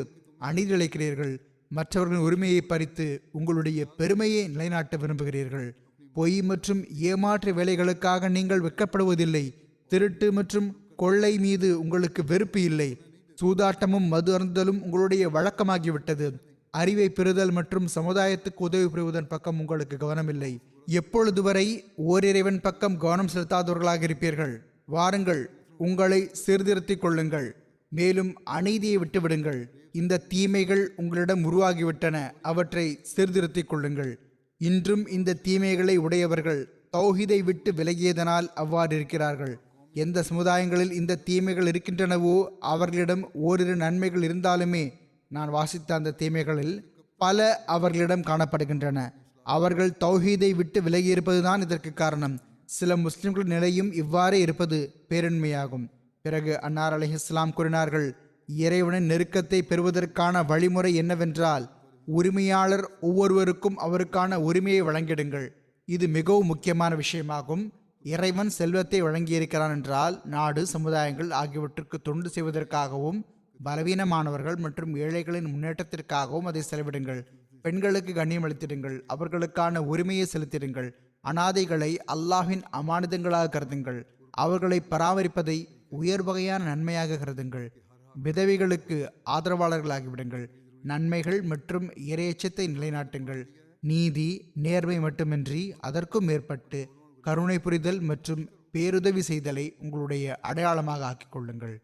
அநீதி இழைக்கிறீர்கள். மற்றவர்களின் உரிமையை பறித்து உங்களுடைய பெருமையை நிலைநாட்ட விரும்புகிறீர்கள். பொய் மற்றும் ஏமாற்று வேலைகளுக்காக நீங்கள் வெட்கப்படுவதில்லை. திருட்டு மற்றும் கொள்ளை மீது உங்களுக்கு வெறுப்பு இல்லை. சூதாட்டமும் மது அருந்துதலும் உங்களுடைய வழக்கமாகிவிட்டது. அறிவை பெறுதல் மற்றும் சமுதாயத்துக்கு உதவி புரிவதன் பக்கம் உங்களுக்கு கவனமில்லை. எப்பொழுது வரை ஓரிறைவன் பக்கம் கவனம் செலுத்தாதவர்களாக இருப்பீர்கள்? வாருங்கள், உங்களை சீர்திருத்திக் கொள்ளுங்கள், மேலும் அநீதியை விட்டுவிடுங்கள். இந்த தீமைகள் உங்களிடம் உருவாகிவிட்டன, அவற்றை சீர்திருத்திக் கொள்ளுங்கள். இன்றும் இந்த தீமைகளை உடையவர்கள் தௌஹீதை விட்டு விலகியதனால் அவ்வாறு இருக்கிறார்கள். எந்த சமுதாயங்களில் இந்த தீமைகள் இருக்கின்றனவோ அவர்களிடம் ஓரிரு நன்மைகள் இருந்தாலுமே நான் வாசித்த அந்த தீமைகளில் பல அவர்களிடம் காணப்படுகின்றன. அவர்கள் தௌஹீதை விட்டு விலகியிருப்பதுதான் இதற்கு காரணம். சில முஸ்லிம்களின் நிலையும் இவ்வாறே இருப்பது பேரன்மையாகும். பிறகு அன்னார் அலைஹிஸ்ஸலாம் கூறினார்கள், இறைவனின் நெருக்கத்தை பெறுவதற்கான வழிமுறை என்னவென்றால், உரிமையாளர் ஒவ்வொருவருக்கும் அவருக்கான உரிமையை வழங்கிடுங்கள். இது மிகவும் முக்கியமான விஷயமாகும். இறைவன் செல்வத்தை வழங்கியிருக்கிறான் என்றால் நாடு, சமுதாயங்கள் ஆகியவற்றுக்கு தொண்டு செய்வதற்காகவும் பலவீனமானவர்கள் மற்றும் ஏழைகளின் முன்னேற்றத்திற்காகவும் அதை செலவிடுங்கள். பெண்களுக்கு கண்ணியம் அளித்திடுங்கள், அவர்களுக்கான உரிமையை செலுத்திடுங்கள். அனாதைகளை அல்லாஹ்வின் அமானிதங்களாக கருதுங்கள், அவர்களை பராமரிப்பதை உயர் வகையான நன்மையாக கருதுங்கள். விதவைகளுக்கு ஆதரவாளர்களாகிவிடுங்கள். நன்மைகள் மற்றும் இறையச்சத்தை நிலைநாட்டுங்கள். நீதி, நேர்மை மட்டுமின்றி அதற்கும் மேற்பட்டு கருணை புரிதல் மற்றும் பேருதவி செய்தலை உங்களுடைய அடையாளமாக ஆக்கிக் கொள்ளுங்கள்.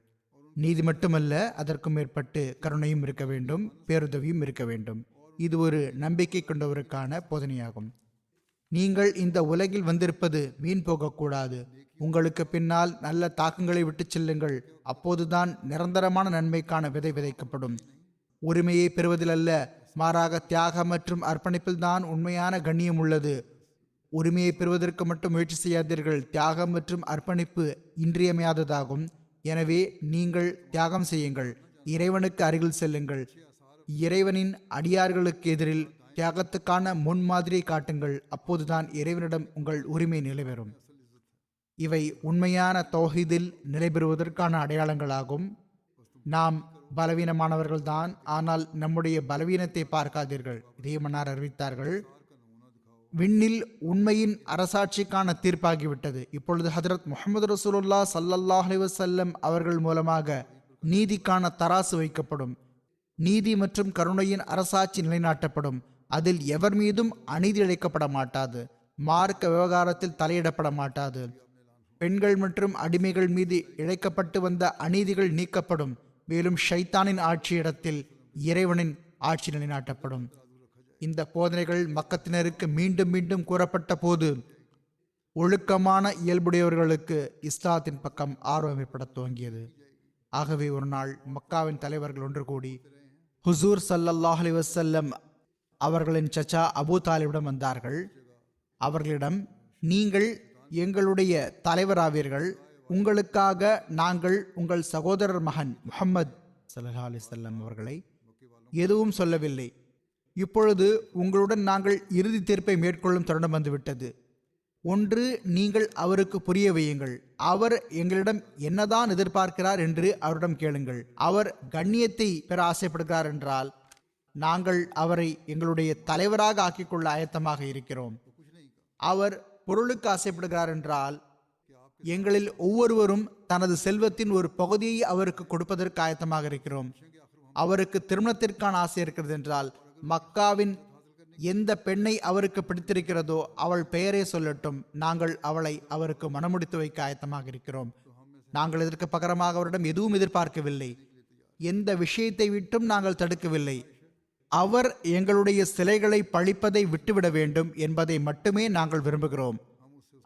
நீதி மட்டுமல்ல, அதற்கும் மேற்பட்டு கருணையும் இருக்க வேண்டும், பேருதவியும் இருக்க வேண்டும். இது ஒரு நம்பிக்கை கொண்டவருக்கான போதனையாகும். நீங்கள் இந்த உலகில் வந்திருப்பது வீண் போகக்கூடாது. உங்களுக்கு பின்னால் நல்ல தாக்கங்களை விட்டு செல்லுங்கள். அப்போதுதான் நிரந்தரமான நன்மைக்கான விதை விதைக்கப்படும். உரிமையை பெறுவதில் அல்ல, மாறாக தியாகம் மற்றும் அர்ப்பணிப்பில் தான் உண்மையான கண்ணியம் உள்ளது. உரிமையை பெறுவதற்கு மட்டும் முயற்சி செய்யாதீர்கள். தியாகம் மற்றும் அர்ப்பணிப்பு இன்றியமையாததாகும். எனவே நீங்கள் தியாகம் செய்யுங்கள், இறைவனுக்கு அருகில் செல்லுங்கள். இறைவனின் அடியார்களுக்கு எதிரில் தியாகத்துக்கான முன்மாதிரியை காட்டுங்கள். அப்போதுதான் இறைவனிடம் உங்கள் உரிமை நிலைபெறும். இவை உண்மையான தௌஹீதில் நிலைபெறுவதற்கான அடையாளங்களாகும். நாம் பலவீனமானவர்கள்தான், ஆனால் நம்முடைய பலவீனத்தை பார்க்காதீர்கள். இதே மன்னார் அறிவித்தார்கள், விண்ணில் உண்மையின் அரசாட்சிக்கான தீர்ப்பாகிவிட்டது. இப்பொழுது ஹதரத் முஹம்மது ரசூலுல்லாஹ் ஸல்லல்லாஹு அலைஹி வஸல்லம் அவர்கள் மூலமாக நீதிக்கான தராசு வைக்கப்படும். நீதி மற்றும் கருணையின் அரசாட்சி நிலைநாட்டப்படும். அதில் எவர் மீதும் அநீதி இழைக்கப்பட மாட்டாது. மார்க்க விவகாரத்தில் தலையிடப்பட மாட்டாது. பெண்கள் மற்றும் அடிமைகள் மீது இழைக்கப்பட்டு வந்த அநீதிகள் நீக்கப்படும். மேலும் ஷைத்தானின் ஆட்சியிடத்தில் இறைவனின் ஆட்சி நிலைநாட்டப்படும். இந்த போதனைகள் மக்கத்தினருக்கு மீண்டும் மீண்டும் கூறப்பட்ட போது ஒழுக்கமான இயல்புடையவர்களுக்கு இஸ்லாத்தின் பக்கம் ஆர்வம் ஏற்பட துவங்கியது. ஆகவே ஒரு நாள் மக்காவின் தலைவர்கள் ஒன்று கூடி ஹுசூர் ஸல்லல்லாஹு அலைஹி வஸல்லம் அவர்களின் சச்சா அபூ தாலிபிடம் வந்தார்கள். அவர்களிடம், நீங்கள் எங்களுடைய தலைவராவீர்கள், உங்களுக்காக நாங்கள் உங்கள் சகோதரர் மகன் முஹம்மது ஸல்லல்லாஹு அலைஹி வஸல்லம் அவர்களை எதுவும் சொல்லவில்லை. இப்பொழுது உங்களுடன் நாங்கள் இறுதி தீர்ப்பை மேற்கொள்ளும் தருணம் வந்துவிட்டது. ஒன்று, நீங்கள் அவருக்கு புரிய வையுங்கள். அவர் எங்களிடம் என்னதான் எதிர்பார்க்கிறார் என்று அவரிடம் கேளுங்கள். அவர் கண்ணியத்தை பெற ஆசைப்படுகிறார் என்றால் நாங்கள் அவரை எங்களுடைய தலைவராக ஆக்கிக்கொள்ள ஆயத்தமாக இருக்கிறோம். அவர் பொருளுக்கு ஆசைப்படுகிறார் என்றால் எங்களில் ஒவ்வொருவரும் தனது செல்வத்தின் ஒரு பகுதியை அவருக்கு கொடுப்பதற்கு ஆயத்தமாக இருக்கிறோம். அவருக்கு திருமணத்திற்கான ஆசை இருக்கிறது என்றால் மக்காவின் எந்த பெண்ணை அவருக்கு பிடித்திருக்கிறதோ அவள் பெயரே சொல்லட்டும், நாங்கள் அவளை அவருக்கு மனமுடித்து வைக்க ஆயத்தமாக இருக்கிறோம். நாங்கள் இதற்கு பகரமாக அவரிடம் எதுவும் எதிர்பார்க்கவில்லை. எந்த விஷயத்தை விட்டும் நாங்கள் தடுக்கவில்லை. அவர் எங்களுடைய சிலைகளை பழிப்பதை விட்டுவிட வேண்டும் என்பதை மட்டுமே நாங்கள் விரும்புகிறோம்.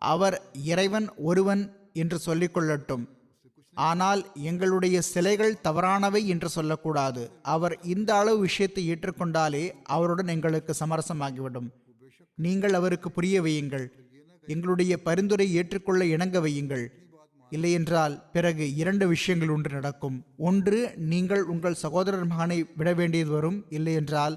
அவர் இறைவன் ஒருவன் என்று சொல்லிக்கொள்ளட்டும், ஆனால் எங்களுடைய சிலைகள் தவறானவை என்று சொல்லக்கூடாது. அவர் இந்த அளவு விஷயத்தை ஏற்றுக்கொண்டாலே அவருடன் எங்களுக்கு சமரசமாகிவிடும். நீங்கள் அவருக்கு புரிய வையுங்கள், எங்களுடைய பரிந்துரை ஏற்றுக்கொள்ள இணங்க வையுங்கள். இல்லையென்றால் பிறகு இரண்டு விஷயங்கள் ஒன்று நடக்கும். ஒன்று, நீங்கள் உங்கள் சகோதரர் மகனை விட வேண்டியது வரும். இல்லையென்றால்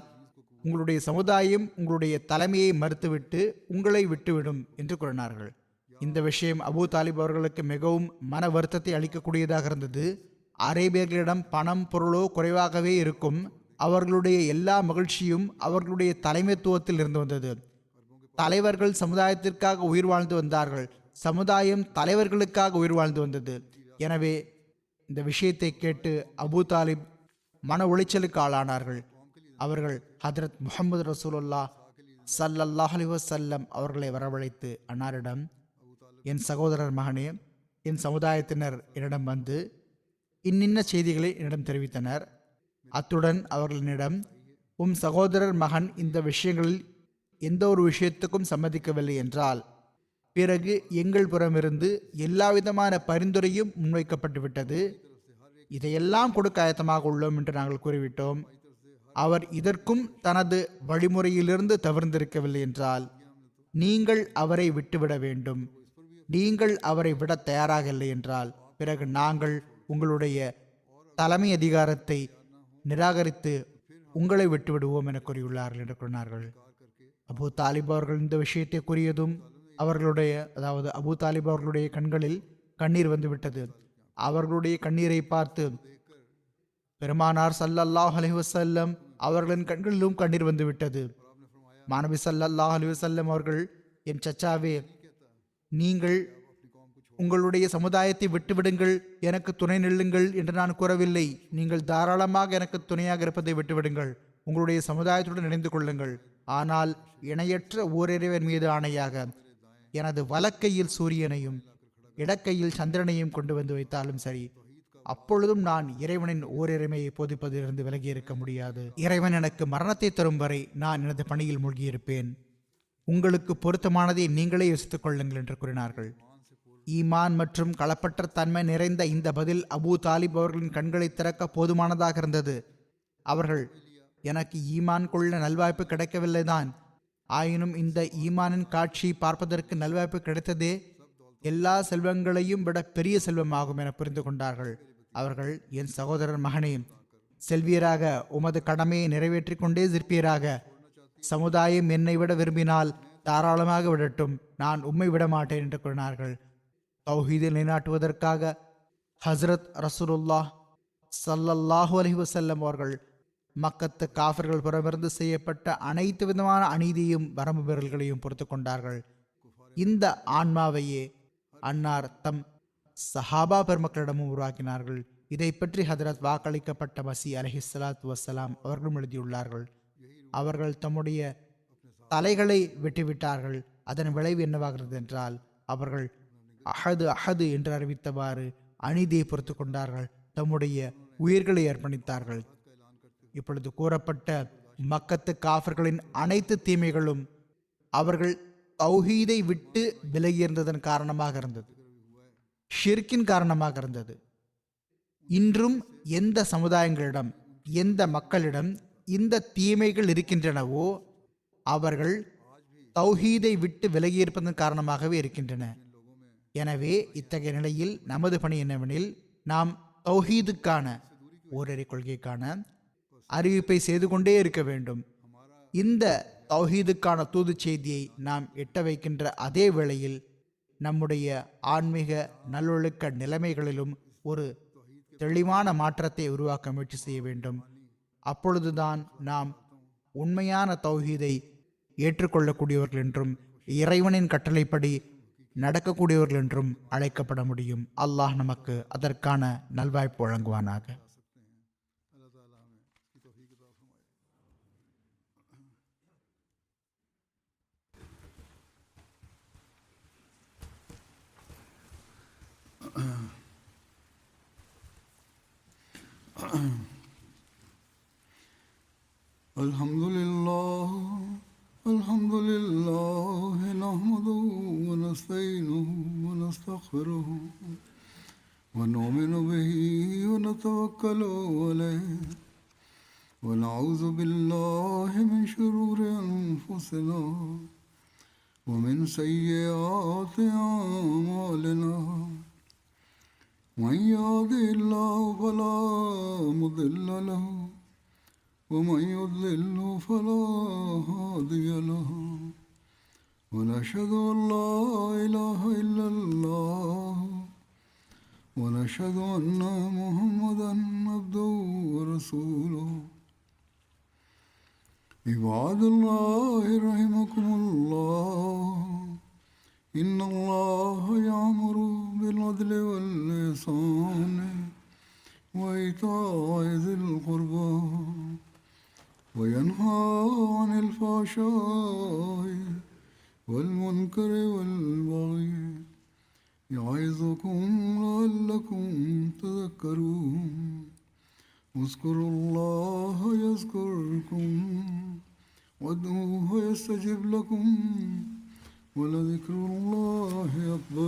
உங்களுடைய சமுதாயம் உங்களுடைய தலைமையை மறுத்துவிட்டு உங்களை விட்டுவிடும் என்று கூறினார்கள். இந்த விஷயம் அபூ தாலிப் அவர்களுக்கு மிகவும் மன வருத்தத்தை அளிக்கக்கூடியதாக இருந்தது. அரேபியர்களிடம் பணம் பொருளோ குறைவாகவே இருக்கும். அவர்களுடைய எல்லா மகிழ்ச்சியும் அவர்களுடைய தலைமைத்துவத்தில் இருந்து வந்தது. தலைவர்கள் சமுதாயத்திற்காக உயிர் வாழ்ந்து வந்தார்கள், சமுதாயம் தலைவர்களுக்காக உயிர் வாழ்ந்து வந்தது. எனவே இந்த விஷயத்தை கேட்டு அபூ தாலிப் மன உளைச்சலுக்கு ஆளானார்கள். அவர்கள் ஹதரத் முஹம்மது ரசூலுல்லா ஸல்லல்லாஹு அலைஹி வஸல்லம் அவர்களை வரவழைத்து அன்னாரிடம், என் சகோதரர் மகனே, என் சமுதாயத்தினர் என்னிடம் வந்து இன்னின்ன செய்திகளை என்னிடம் தெரிவித்தனர். அத்துடன் அவர்களிடம், சகோதரர் மகன் இந்த விஷயங்களில் எந்த ஒரு விஷயத்துக்கும் சம்மதிக்கவில்லை என்றால் பிறகு எங்கள் புறமிருந்து எல்லா விதமான பரிந்துரையும் முன்வைக்கப்பட்டு விட்டது, இதையெல்லாம் கொடுக்க ஆயத்தமாக உள்ளோம் என்று நாங்கள் கூறிவிட்டோம். அவர் இதற்கும் தனது வழிமுறையிலிருந்து தவிர்ந்திருக்கவில்லை என்றால் நீங்கள் அவரை விட்டுவிட வேண்டும். நீங்கள் அவரை விட தயாராக இல்லை என்றால் பிறகு நாங்கள் உங்களுடைய தலைமை அதிகாரத்தை நிராகரித்து உங்களை விட்டுவிடுவோம் என கூறியுள்ளார்கள் என்று கூறினார்கள். அபூ தாலிப் அவர்கள் இந்த விஷயத்தை கூறியதும் அவர்களுடைய, அதாவது அபூ தாலிப் அவர்களுடைய கண்களில் கண்ணீர் வந்துவிட்டது. அவர்களுடைய கண்ணீரை பார்த்து பெருமானார் ஸல்லல்லாஹு அலைஹி வஸல்லம் அவர்களின் கண்களிலும் கண்ணீர் வந்துவிட்டது. மாணவி ஸல்லல்லாஹு அலைஹி வஸல்லம் அவர்கள், என் சச்சாவே, நீங்கள் உங்களுடைய சமுதாயத்தை விட்டுவிடுங்கள், எனக்கு துணை நில்லுங்கள் என்று நான் கூறவில்லை. நீங்கள் தாராளமாக எனக்கு துணையாக இருப்பதை விட்டுவிடுங்கள், உங்களுடைய சமுதாயத்துடன் இணைந்து கொள்ளுங்கள். ஆனால் இணையற்ற ஓரிறைவன் மீது ஆணையாக எனது வலக்கையில் சூரியனையும் இடக்கையில் சந்திரனையும் கொண்டு வந்து வைத்தாலும் சரி, அப்பொழுதும் நான் இறைவனின் ஓரிறைமையை போதிப்பதிலிருந்து விலகி இருக்க முடியாது. இறைவன் எனக்கு மரணத்தை தரும் வரை நான் எனது பணியில் மூழ்கியிருப்பேன். உங்களுக்கு பொருத்தமானதை நீங்களே யோசித்துக் கொள்ளுங்கள் என்று கூறினார்கள். ஈமான் மற்றும் களப்பற்ற தன்மை நிறைந்த இந்த பதில் அபூ தாலிப் அவர்களின் கண்களை திறக்க போதுமானதாக இருந்தது. அவர்கள், எனக்கு ஈமான் கொள்ள நல்வாய்ப்பு கிடைக்கவில்லைதான், ஆயினும் இந்த ஈமானின் காட்சி பார்ப்பதற்கு நல்வாய்ப்பு கிடைத்ததே எல்லா செல்வங்களையும் விட பெரிய செல்வமாகும் என புரிந்து கொண்டார்கள். அவர்கள், என் சகோதரர் மகனே, செல்வியராக உமது கடமையை நிறைவேற்றி கொண்டே இருப்பீராக. சமுதாயம் என்னை விட விரும்பினால் தாராளமாக விடட்டும், நான் உம்மை விட மாட்டேன் என்று கூறினார்கள். தௌஹீதை நிலைநாட்டுவதற்காக ஹஸ்ரத் ரசூலுல்லாஹ் ஸல்லல்லாஹு அலைஹி வஸல்லம் அவர்கள் மக்கத்து காஃபிர்கள் புறமிருந்து செய்யப்பட்ட அனைத்து விதமான அநீதியும் வரம்பு மீறல்களையும் பொறுத்து கொண்டார்கள். இந்த ஆன்மாவையே அன்னார் தம் சஹாபா பெருமக்களிடமும் உருவாக்கினார்கள். இதை பற்றி ஹதரத் வாக்களிக்கப்பட்ட மசி அலைஹிஸ்ஸலாத்து வஸ்ஸலாம் அவர்களும் எழுதியுள்ளார்கள். அவர்கள் தம்முடைய தலைகளை வெட்டிவிட்டார்கள். அதன் விளைவு என்னவாகிறது என்றால், அவர்கள் அஹது அஹது என்று அறிவித்தவாறு அநீதியை பொறுத்து கொண்டார்கள், தம்முடைய உயிர்களை அர்ப்பணித்தார்கள். இப்பொழுது கூறப்பட்ட மக்கத்து காஃபிர்களின் அனைத்து தீமைகளும் அவர்கள் தௌஹீதை விட்டு விலகியிருந்ததன் காரணமாக இருந்தது, ஷிர்கின் காரணமாக இருந்தது. இன்றும் எந்த சமுதாயங்களிடம், எந்த மக்களிடம் இந்த தீமைகள் இருக்கின்றனவோ அவர்கள் தௌஹீதை விட்டு விலகியிருப்பதன் காரணமாகவே இருக்கின்றன. எனவே இத்தகைய நிலையில் நமது பணி என்னவெனில், நாம் தௌஹீதுக்கான ஓரிரை கொள்கைக்கான அறிவிப்பை செய்து கொண்டே இருக்க வேண்டும். இந்த தௌஹீதுக்கான தூது செய்தியை நாம் எட்ட வைக்கின்ற அதே வேளையில் நம்முடைய ஆன்மீக நல்லொழுக்க நிலைமைகளிலும் ஒரு தெளிவான மாற்றத்தை உருவாக்க முயற்சி செய்ய வேண்டும். அப்பொழுதுதான் நாம் உண்மையான தௌஹீதை ஏற்றுக்கொள்ளக்கூடியவர்கள் என்றும் இறைவனின் கட்டளைப்படி நடக்கக்கூடியவர்கள் என்றும் அழைக்கப்பட முடியும். அல்லாஹ் நமக்கு அதற்கான நல்வாய்ப்பு வழங்குவானாக. Alhamdulillah, nahmaduhu wa nasta'inuhu wa nastaghfiruhu wa nu'minu bihi wa natawakkalu alayhi wa na'udhu billahi min shururi anfusina wa min sayyiati a'malina. Man yahdihillahu fala mudilla lahu ومن يضلل فلا هادي له ونشهد أن لا إله إلا الله ونشهد أن محمدا عبده ورسوله. عباد الله رحمكم الله إن الله يأمر بالعدل والإحسان وإيتاء ذي القربى وينهى عن الفحشاء والمنكر والبغي يعظكم لعلكم تذكرون اذكروا الله يذكركم وادعوه يستجب لكم ولذكر الله أكبر